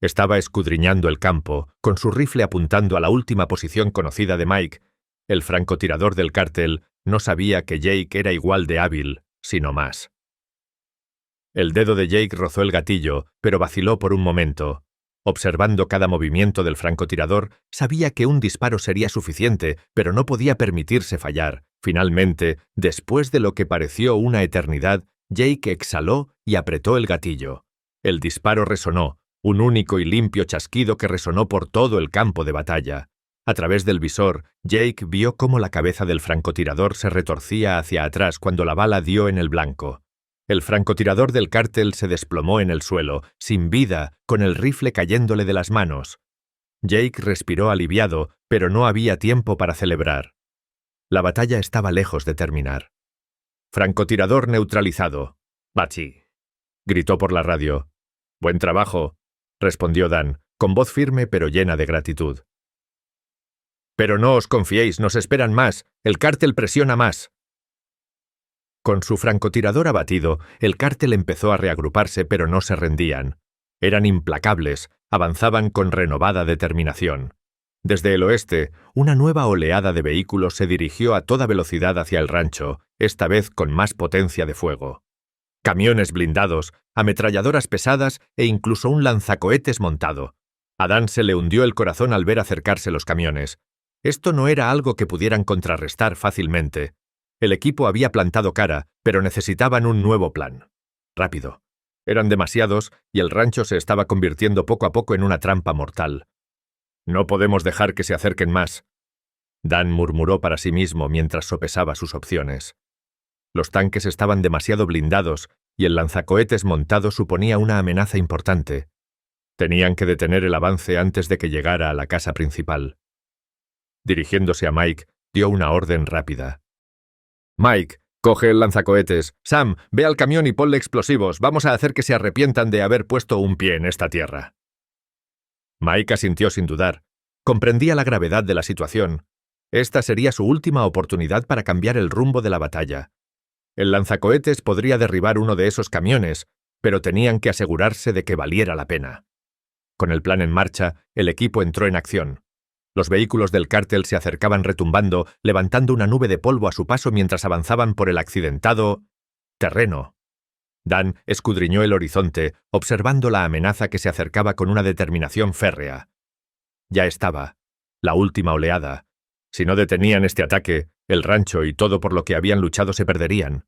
Estaba escudriñando el campo, con su rifle apuntando a la última posición conocida de Mike. El francotirador del cártel no sabía que Jake era igual de hábil, sino más. El dedo de Jake rozó el gatillo, pero vaciló por un momento. Observando cada movimiento del francotirador, sabía que un disparo sería suficiente, pero no podía permitirse fallar. Finalmente, después de lo que pareció una eternidad, Jake exhaló y apretó el gatillo. El disparo resonó, un único y limpio chasquido que resonó por todo el campo de batalla. A través del visor, Jake vio cómo la cabeza del francotirador se retorcía hacia atrás cuando la bala dio en el blanco. El francotirador del cártel se desplomó en el suelo, sin vida, con el rifle cayéndole de las manos. Jake respiró aliviado, pero no había tiempo para celebrar. La batalla estaba lejos de terminar. «Francotirador neutralizado. Bachi», gritó por la radio. «Buen trabajo», respondió Dan, con voz firme pero llena de gratitud. «Pero no os confiéis, nos esperan más. El cártel presiona más». Con su francotirador abatido, el cártel empezó a reagruparse, pero no se rendían. Eran implacables, avanzaban con renovada determinación. Desde el oeste, una nueva oleada de vehículos se dirigió a toda velocidad hacia el rancho, esta vez con más potencia de fuego. Camiones blindados, ametralladoras pesadas e incluso un lanzacohetes montado. A Dan se le hundió el corazón al ver acercarse los camiones. Esto no era algo que pudieran contrarrestar fácilmente. El equipo había plantado cara, pero necesitaban un nuevo plan. Rápido. Eran demasiados y el rancho se estaba convirtiendo poco a poco en una trampa mortal. «No podemos dejar que se acerquen más», Dan murmuró para sí mismo mientras sopesaba sus opciones. Los tanques estaban demasiado blindados y el lanzacohetes montado suponía una amenaza importante. Tenían que detener el avance antes de que llegara a la casa principal. Dirigiéndose a Mike, dio una orden rápida. «Mike, coge el lanzacohetes. Sam, ve al camión y ponle explosivos. Vamos a hacer que se arrepientan de haber puesto un pie en esta tierra». Mike asintió sin dudar. Comprendía la gravedad de la situación. Esta sería su última oportunidad para cambiar el rumbo de la batalla. El lanzacohetes podría derribar uno de esos camiones, pero tenían que asegurarse de que valiera la pena. Con el plan en marcha, el equipo entró en acción. Los vehículos del cártel se acercaban retumbando, levantando una nube de polvo a su paso mientras avanzaban por el accidentado terreno. Dan escudriñó el horizonte, observando la amenaza que se acercaba con una determinación férrea. Ya estaba. La última oleada. Si no detenían este ataque, el rancho y todo por lo que habían luchado se perderían.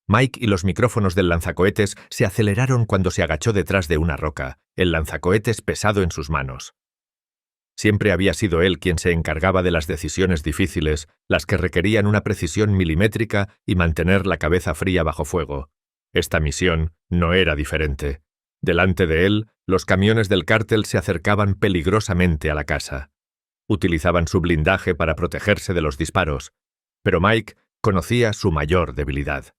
Mike y los micrófonos del lanzacohetes se aceleraron cuando se agachó detrás de una roca, el lanzacohetes pesado en sus manos. Siempre había sido él quien se encargaba de las decisiones difíciles, las que requerían una precisión milimétrica y mantener la cabeza fría bajo fuego. Esta misión no era diferente. Delante de él, los camiones del cártel se acercaban peligrosamente a la casa. Utilizaban su blindaje para protegerse de los disparos, pero Mike conocía su mayor debilidad.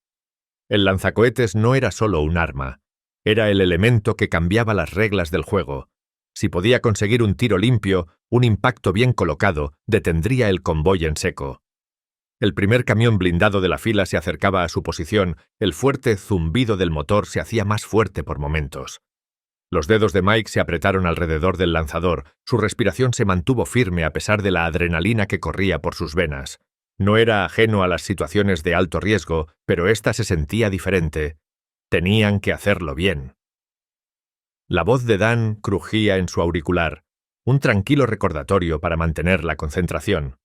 El lanzacohetes no era solo un arma, era el elemento que cambiaba las reglas del juego. Si podía conseguir un tiro limpio, un impacto bien colocado, detendría el convoy en seco. El primer camión blindado de la fila se acercaba a su posición, el fuerte zumbido del motor se hacía más fuerte por momentos. Los dedos de Mike se apretaron alrededor del lanzador, su respiración se mantuvo firme a pesar de la adrenalina que corría por sus venas. No era ajeno a las situaciones de alto riesgo, pero esta se sentía diferente. Tenían que hacerlo bien. La voz de Dan crujía en su auricular, un tranquilo recordatorio para mantener la concentración.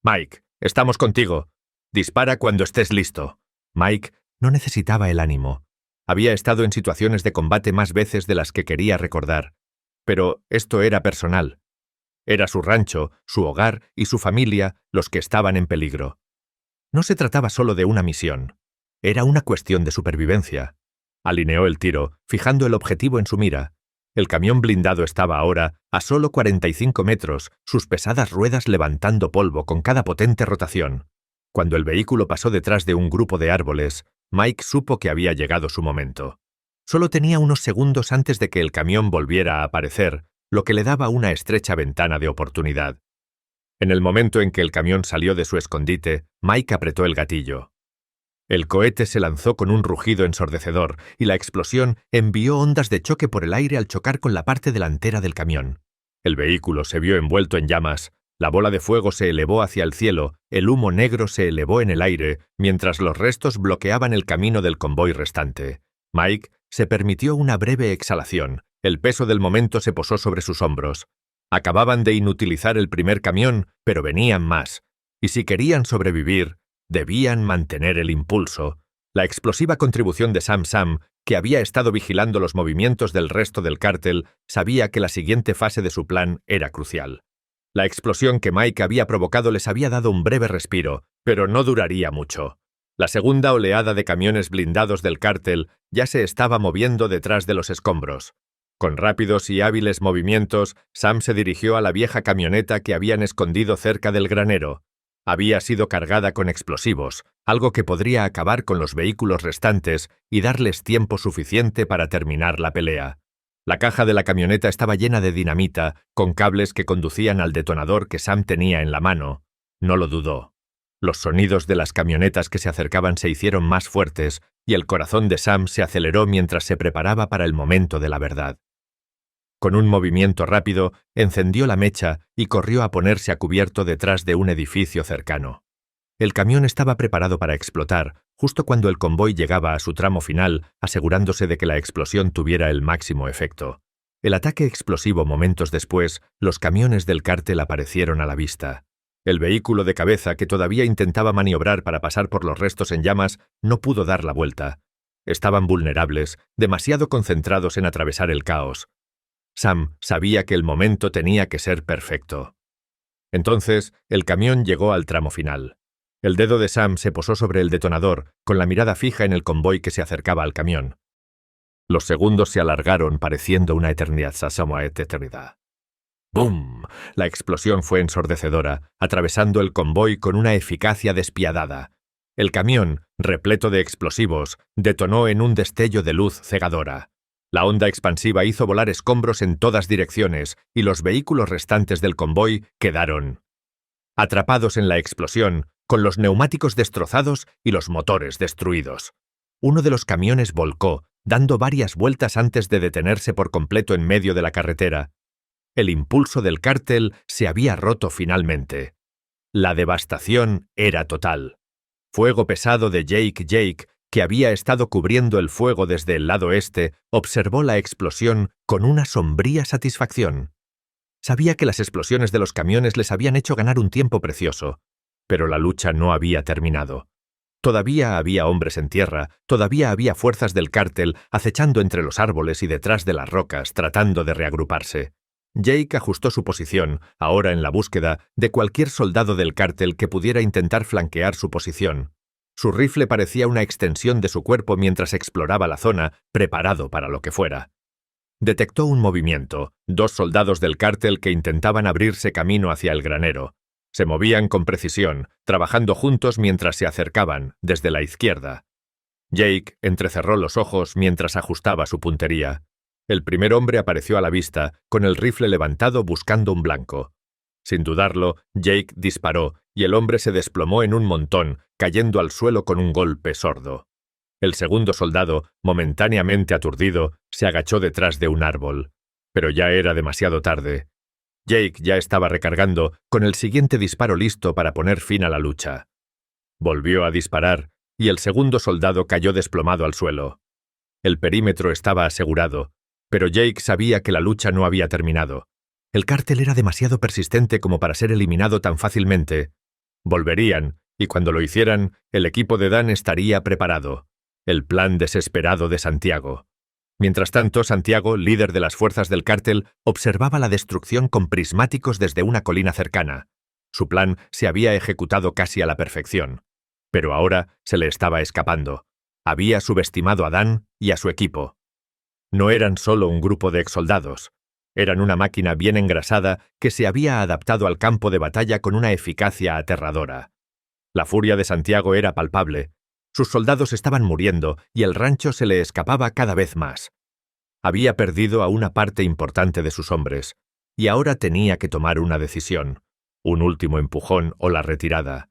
«Mike, estamos contigo. Dispara cuando estés listo». Mike no necesitaba el ánimo. Había estado en situaciones de combate más veces de las que quería recordar. Pero esto era personal. Era su rancho, su hogar y su familia los que estaban en peligro. No se trataba solo de una misión. Era una cuestión de supervivencia. Alineó el tiro, fijando el objetivo en su mira. El camión blindado estaba ahora a solo 45 metros, sus pesadas ruedas levantando polvo con cada potente rotación. Cuando el vehículo pasó detrás de un grupo de árboles, Mike supo que había llegado su momento. Solo tenía unos segundos antes de que el camión volviera a aparecer, lo que le daba una estrecha ventana de oportunidad. En el momento en que el camión salió de su escondite, Mike apretó el gatillo. El cohete se lanzó con un rugido ensordecedor y la explosión envió ondas de choque por el aire al chocar con la parte delantera del camión. El vehículo se vio envuelto en llamas, la bola de fuego se elevó hacia el cielo, el humo negro se elevó en el aire, mientras los restos bloqueaban el camino del convoy restante. Mike se permitió una breve exhalación, El peso del momento se posó sobre sus hombros. Acababan de inutilizar el primer camión, pero venían más. Y si querían sobrevivir, debían mantener el impulso. La explosiva contribución de Sam, que había estado vigilando los movimientos del resto del cártel, sabía que la siguiente fase de su plan era crucial. La explosión que Mike había provocado les había dado un breve respiro, pero no duraría mucho. La segunda oleada de camiones blindados del cártel ya se estaba moviendo detrás de los escombros. Con rápidos y hábiles movimientos, Sam se dirigió a la vieja camioneta que habían escondido cerca del granero. Había sido cargada con explosivos, algo que podría acabar con los vehículos restantes y darles tiempo suficiente para terminar la pelea. La caja de la camioneta estaba llena de dinamita, con cables que conducían al detonador que Sam tenía en la mano. No lo dudó. Los sonidos de las camionetas que se acercaban se hicieron más fuertes y el corazón de Sam se aceleró mientras se preparaba para el momento de la verdad. Con un movimiento rápido, encendió la mecha y corrió a ponerse a cubierto detrás de un edificio cercano. El camión estaba preparado para explotar, justo cuando el convoy llegaba a su tramo final, asegurándose de que la explosión tuviera el máximo efecto. El ataque explosivo momentos después, los camiones del cártel aparecieron a la vista. El vehículo de cabeza que todavía intentaba maniobrar para pasar por los restos en llamas no pudo dar la vuelta. Estaban vulnerables, demasiado concentrados en atravesar el caos. Sam sabía que el momento tenía que ser perfecto. Entonces, el camión llegó al tramo final. El dedo de Sam se posó sobre el detonador, con la mirada fija en el convoy que se acercaba al camión. Los segundos se alargaron pareciendo una eternidad. Eternidad. ¡Bum! La explosión fue ensordecedora, atravesando el convoy con una eficacia despiadada. El camión, repleto de explosivos, detonó en un destello de luz cegadora. La onda expansiva hizo volar escombros en todas direcciones y los vehículos restantes del convoy quedaron atrapados en la explosión, con los neumáticos destrozados y los motores destruidos. Uno de los camiones volcó, dando varias vueltas antes de detenerse por completo en medio de la carretera. El impulso del cártel se había roto finalmente. La devastación era total. Fuego pesado de Jake, que había estado cubriendo el fuego desde el lado este, observó la explosión con una sombría satisfacción. Sabía que las explosiones de los camiones les habían hecho ganar un tiempo precioso, pero la lucha no había terminado. Todavía había hombres en tierra, todavía había fuerzas del cártel acechando entre los árboles y detrás de las rocas, tratando de reagruparse. Jake ajustó su posición, ahora en la búsqueda de cualquier soldado del cártel que pudiera intentar flanquear su posición. Su rifle parecía una extensión de su cuerpo mientras exploraba la zona, preparado para lo que fuera. Detectó un movimiento, 2 soldados del cártel que intentaban abrirse camino hacia el granero. Se movían con precisión, trabajando juntos mientras se acercaban, desde la izquierda. Jake entrecerró los ojos mientras ajustaba su puntería. El primer hombre apareció a la vista, con el rifle levantado buscando un blanco. Sin dudarlo, Jake disparó, y el hombre se desplomó en un montón, cayendo al suelo con un golpe sordo. El segundo soldado, momentáneamente aturdido, se agachó detrás de un árbol. Pero ya era demasiado tarde. Jake ya estaba recargando, con el siguiente disparo listo para poner fin a la lucha. Volvió a disparar, y el segundo soldado cayó desplomado al suelo. El perímetro estaba asegurado, pero Jake sabía que la lucha no había terminado. El cártel era demasiado persistente como para ser eliminado tan fácilmente. Volverían, y cuando lo hicieran, el equipo de Dan estaría preparado. El plan desesperado de Santiago. Mientras tanto, Santiago, líder de las fuerzas del cártel, observaba la destrucción con prismáticos desde una colina cercana. Su plan se había ejecutado casi a la perfección. Pero ahora se le estaba escapando. Había subestimado a Dan y a su equipo. No eran solo un grupo de exsoldados. Eran una máquina bien engrasada que se había adaptado al campo de batalla con una eficacia aterradora. La furia de Santiago era palpable. Sus soldados estaban muriendo y el rancho se le escapaba cada vez más. Había perdido a una parte importante de sus hombres, y ahora tenía que tomar una decisión, un último empujón o la retirada.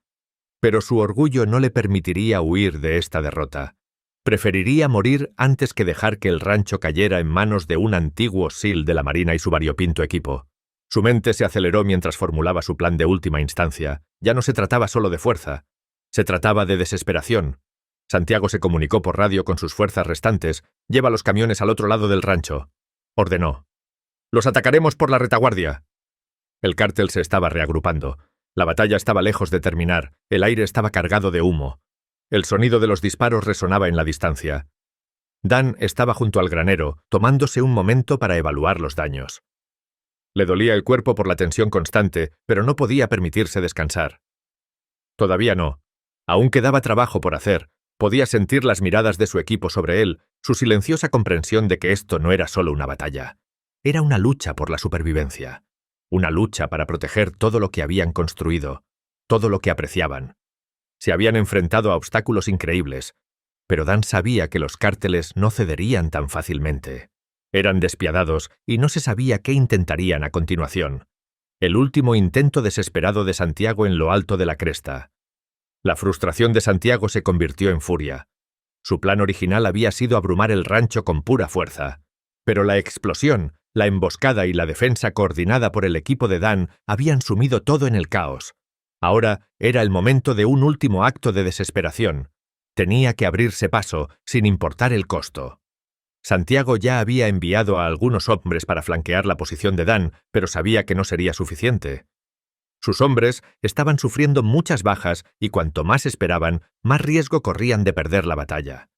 Pero su orgullo no le permitiría huir de esta derrota. Preferiría morir antes que dejar que el rancho cayera en manos de un antiguo SEAL de la Marina y su variopinto equipo. Su mente se aceleró mientras formulaba su plan de última instancia. Ya no se trataba solo de fuerza. Se trataba de desesperación. Santiago se comunicó por radio con sus fuerzas restantes. «Lleva los camiones al otro lado del rancho». ordenó. «Los atacaremos por la retaguardia». El cártel se estaba reagrupando. La batalla estaba lejos de terminar. El aire estaba cargado de humo. El sonido de los disparos resonaba en la distancia. Dan estaba junto al granero, tomándose un momento para evaluar los daños. Le dolía el cuerpo por la tensión constante, pero no podía permitirse descansar. Todavía no. Aún quedaba trabajo por hacer. Podía sentir las miradas de su equipo sobre él, su silenciosa comprensión de que esto no era solo una batalla. Era una lucha por la supervivencia. Una lucha para proteger todo lo que habían construido, todo lo que apreciaban. Se habían enfrentado a obstáculos increíbles, pero Dan sabía que los cárteles no cederían tan fácilmente. Eran despiadados y no se sabía qué intentarían a continuación. El último intento desesperado de Santiago en lo alto de la cresta. La frustración de Santiago se convirtió en furia. Su plan original había sido abrumar el rancho con pura fuerza. Pero la explosión, la emboscada y la defensa coordinada por el equipo de Dan habían sumido todo en el caos. Ahora era el momento de un último acto de desesperación. Tenía que abrirse paso, sin importar el costo. Santiago ya había enviado a algunos hombres para flanquear la posición de Dan, pero sabía que no sería suficiente. Sus hombres estaban sufriendo muchas bajas y cuanto más esperaban, más riesgo corrían de perder la batalla.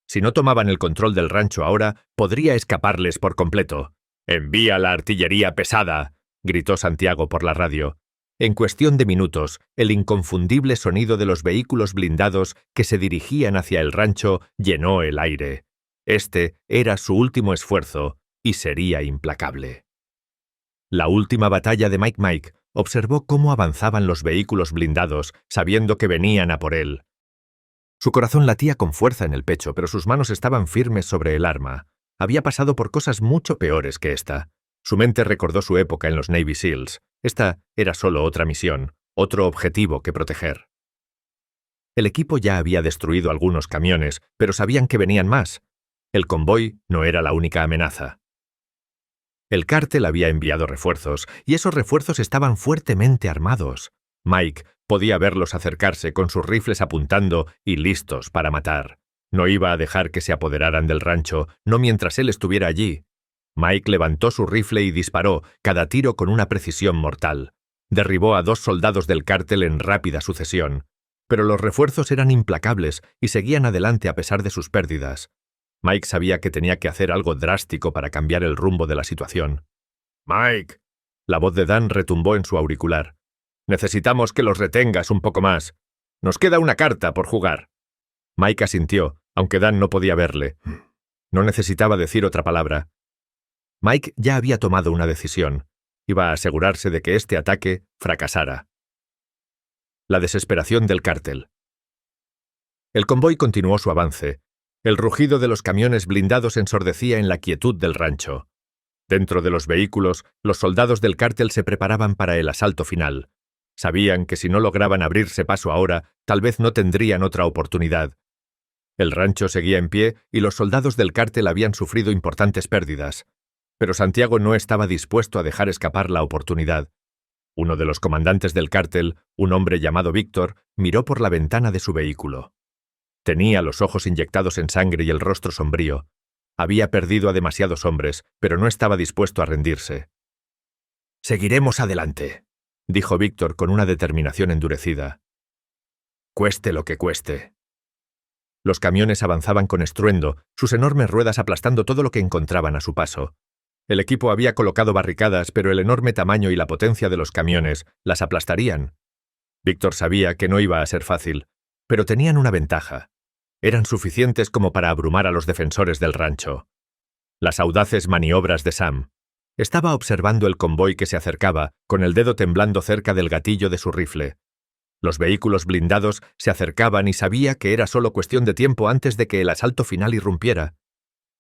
Si no tomaban el control del rancho ahora, podría escaparles por completo. «¡Envía la artillería pesada!», gritó Santiago por la radio. En cuestión de minutos, el inconfundible sonido de los vehículos blindados que se dirigían hacia el rancho llenó el aire. Este era su último esfuerzo y sería implacable. La última batalla de Mike observó cómo avanzaban los vehículos blindados, sabiendo que venían a por él. Su corazón latía con fuerza en el pecho, pero sus manos estaban firmes sobre el arma. Había pasado por cosas mucho peores que esta. Su mente recordó su época en los Navy SEALs. Esta era solo otra misión, otro objetivo que proteger. El equipo ya había destruido algunos camiones, pero sabían que venían más. El convoy no era la única amenaza. El cártel había enviado refuerzos, y esos refuerzos estaban fuertemente armados. Mike podía verlos acercarse con sus rifles apuntando y listos para matar. No iba a dejar que se apoderaran del rancho, no mientras él estuviera allí. Mike levantó su rifle y disparó, cada tiro con una precisión mortal. Derribó a 2 soldados del cártel en rápida sucesión. Pero los refuerzos eran implacables y seguían adelante a pesar de sus pérdidas. Mike sabía que tenía que hacer algo drástico para cambiar el rumbo de la situación. «Mike», la voz de Dan retumbó en su auricular. «Necesitamos que los retengas un poco más. Nos queda una carta por jugar». Mike asintió, aunque Dan no podía verle. No necesitaba decir otra palabra. Mike ya había tomado una decisión. Iba a asegurarse de que este ataque fracasara. La desesperación del cártel. El convoy continuó su avance. El rugido de los camiones blindados ensordecía en la quietud del rancho. Dentro de los vehículos, los soldados del cártel se preparaban para el asalto final. Sabían que si no lograban abrirse paso ahora, tal vez no tendrían otra oportunidad. El rancho seguía en pie y los soldados del cártel habían sufrido importantes pérdidas. Pero Santiago no estaba dispuesto a dejar escapar la oportunidad. Uno de los comandantes del cártel, un hombre llamado Víctor, miró por la ventana de su vehículo. Tenía los ojos inyectados en sangre y el rostro sombrío. Había perdido a demasiados hombres, pero no estaba dispuesto a rendirse. «Seguiremos adelante», dijo Víctor con una determinación endurecida. «Cueste lo que cueste». Los camiones avanzaban con estruendo, sus enormes ruedas aplastando todo lo que encontraban a su paso. El equipo había colocado barricadas, pero el enorme tamaño y la potencia de los camiones las aplastarían. Víctor sabía que no iba a ser fácil, pero tenían una ventaja. Eran suficientes como para abrumar a los defensores del rancho. Las audaces maniobras de Sam. Estaba observando el convoy que se acercaba, con el dedo temblando cerca del gatillo de su rifle. Los vehículos blindados se acercaban y sabía que era solo cuestión de tiempo antes de que el asalto final irrumpiera.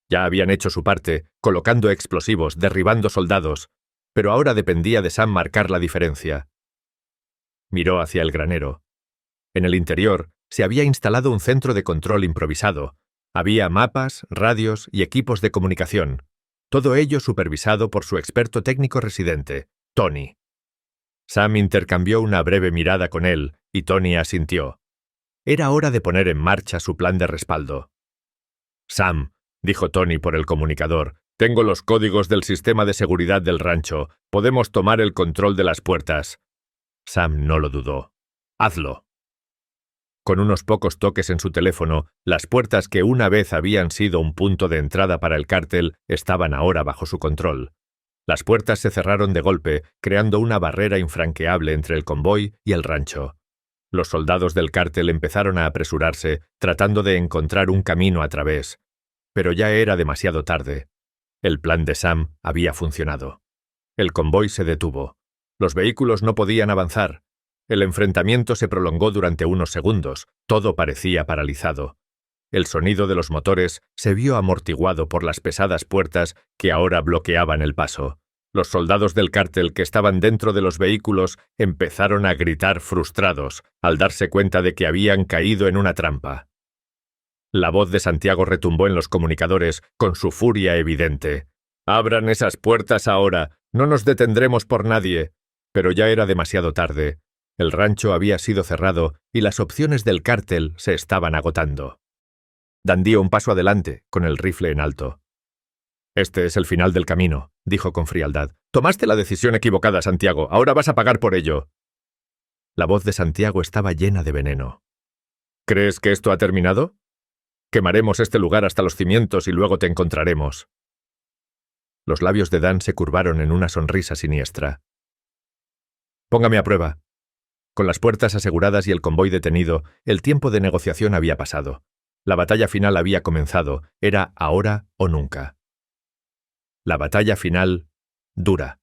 Ya habían hecho su parte, colocando explosivos, derribando soldados, pero ahora dependía de Sam marcar la diferencia. Miró hacia el granero. En el interior se había instalado un centro de control improvisado. Había mapas, radios y equipos de comunicación. Todo ello supervisado por su experto técnico residente, Tony. Sam intercambió una breve mirada con él y Tony asintió. Era hora de poner en marcha su plan de respaldo. «Sam», dijo Tony por el comunicador, Tengo los códigos del sistema de seguridad del rancho. Podemos tomar el control de las puertas. Sam no lo dudó. Hazlo. Con unos pocos toques en su teléfono, las puertas que una vez habían sido un punto de entrada para el cártel estaban ahora bajo su control. Las puertas se cerraron de golpe, creando una barrera infranqueable entre el convoy y el rancho. Los soldados del cártel empezaron a apresurarse, tratando de encontrar un camino a través. Pero ya era demasiado tarde. El plan de Sam había funcionado. El convoy se detuvo. Los vehículos no podían avanzar. El enfrentamiento se prolongó durante unos segundos. Todo parecía paralizado. El sonido de los motores se vio amortiguado por las pesadas puertas que ahora bloqueaban el paso. Los soldados del cártel que estaban dentro de los vehículos empezaron a gritar frustrados al darse cuenta de que habían caído en una trampa. La voz de Santiago retumbó en los comunicadores con su furia evidente. «Abran esas puertas ahora, no nos detendremos por nadie». Pero ya era demasiado tarde. El rancho había sido cerrado y las opciones del cártel se estaban agotando. Dan dio un paso adelante, con el rifle en alto. «Este es el final del camino», dijo con frialdad. «Tomaste la decisión equivocada, Santiago. Ahora vas a pagar por ello». La voz de Santiago estaba llena de veneno. «¿Crees que esto ha terminado? Quemaremos este lugar hasta los cimientos y luego te encontraremos». Los labios de Dan se curvaron en una sonrisa siniestra. «Póngame a prueba». Con las puertas aseguradas y el convoy detenido, el tiempo de negociación había pasado. La batalla final había comenzado. Era ahora o nunca. La batalla final, dura.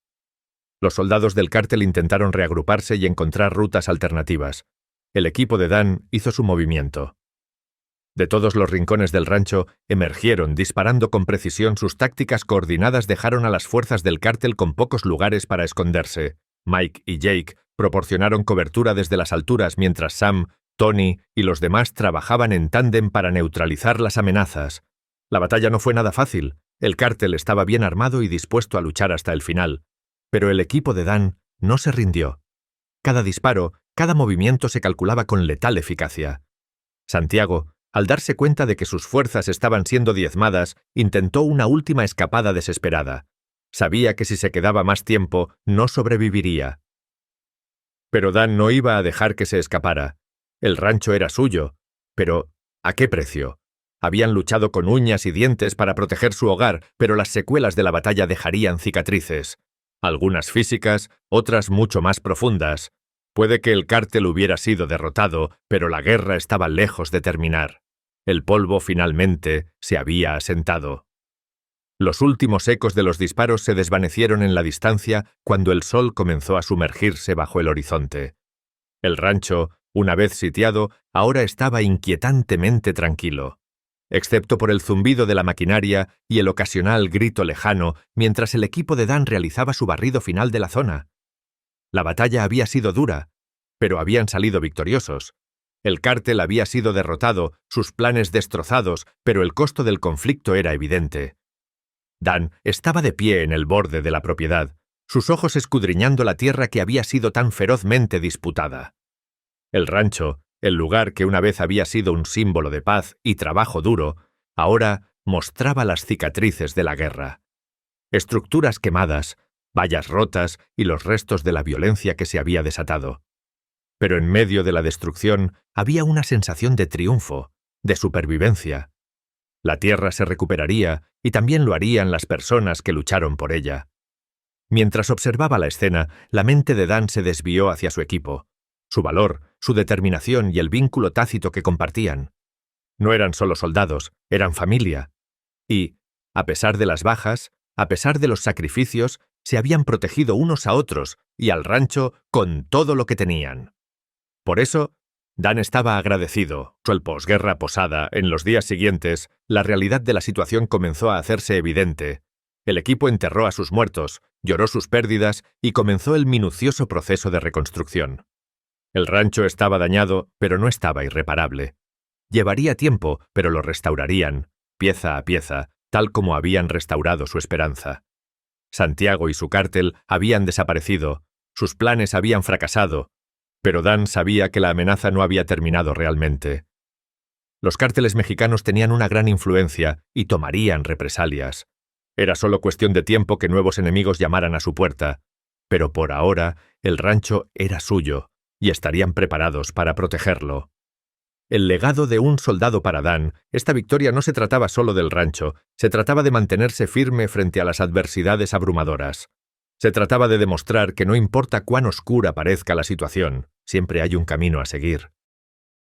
Los soldados del cártel intentaron reagruparse y encontrar rutas alternativas. El equipo de Dan hizo su movimiento. De todos los rincones del rancho, emergieron, disparando con precisión. Sus tácticas coordinadas dejaron a las fuerzas del cártel con pocos lugares para esconderse. Mike y Jake proporcionaron cobertura desde las alturas mientras Sam, Tony y los demás trabajaban en tándem para neutralizar las amenazas. La batalla no fue nada fácil. El cártel estaba bien armado y dispuesto a luchar hasta el final. Pero el equipo de Dan no se rindió. Cada disparo, cada movimiento se calculaba con letal eficacia. Santiago, al darse cuenta de que sus fuerzas estaban siendo diezmadas, intentó una última escapada desesperada. Sabía que si se quedaba más tiempo, no sobreviviría. Pero Dan no iba a dejar que se escapara. El rancho era suyo. Pero, ¿a qué precio? Habían luchado con uñas y dientes para proteger su hogar, pero las secuelas de la batalla dejarían cicatrices. Algunas físicas, otras mucho más profundas. Puede que el cártel hubiera sido derrotado, pero la guerra estaba lejos de terminar. El polvo finalmente se había asentado. Los últimos ecos de los disparos se desvanecieron en la distancia cuando el sol comenzó a sumergirse bajo el horizonte. El rancho, una vez sitiado, ahora estaba inquietantemente tranquilo, excepto por el zumbido de la maquinaria y el ocasional grito lejano mientras el equipo de Dan realizaba su barrido final de la zona. La batalla había sido dura, pero habían salido victoriosos. El cártel había sido derrotado, sus planes destrozados, pero el costo del conflicto era evidente. Dan estaba de pie en el borde de la propiedad, sus ojos escudriñando la tierra que había sido tan ferozmente disputada. El rancho, el lugar que una vez había sido un símbolo de paz y trabajo duro, ahora mostraba las cicatrices de la guerra. Estructuras quemadas, vallas rotas y los restos de la violencia que se había desatado. Pero en medio de la destrucción había una sensación de triunfo, de supervivencia. La tierra se recuperaría y también lo harían las personas que lucharon por ella. Mientras observaba la escena, la mente de Dan se desvió hacia su equipo. Su valor, su determinación y el vínculo tácito que compartían. No eran solo soldados, eran familia. Y, a pesar de las bajas, a pesar de los sacrificios, se habían protegido unos a otros y al rancho con todo lo que tenían. Por eso, Dan estaba agradecido. El posguerra posada, en los días siguientes, la realidad de la situación comenzó a hacerse evidente. El equipo enterró a sus muertos, lloró sus pérdidas y comenzó el minucioso proceso de reconstrucción. El rancho estaba dañado, pero no estaba irreparable. Llevaría tiempo, pero lo restaurarían, pieza a pieza, tal como habían restaurado su esperanza. Santiago y su cártel habían desaparecido, sus planes habían fracasado, pero Dan sabía que la amenaza no había terminado realmente. Los cárteles mexicanos tenían una gran influencia y tomarían represalias. Era solo cuestión de tiempo que nuevos enemigos llamaran a su puerta, pero por ahora el rancho era suyo y estarían preparados para protegerlo. El legado de un soldado para Dan, esta victoria no se trataba solo del rancho, se trataba de mantenerse firme frente a las adversidades abrumadoras. Se trataba de demostrar que no importa cuán oscura parezca la situación, siempre hay un camino a seguir.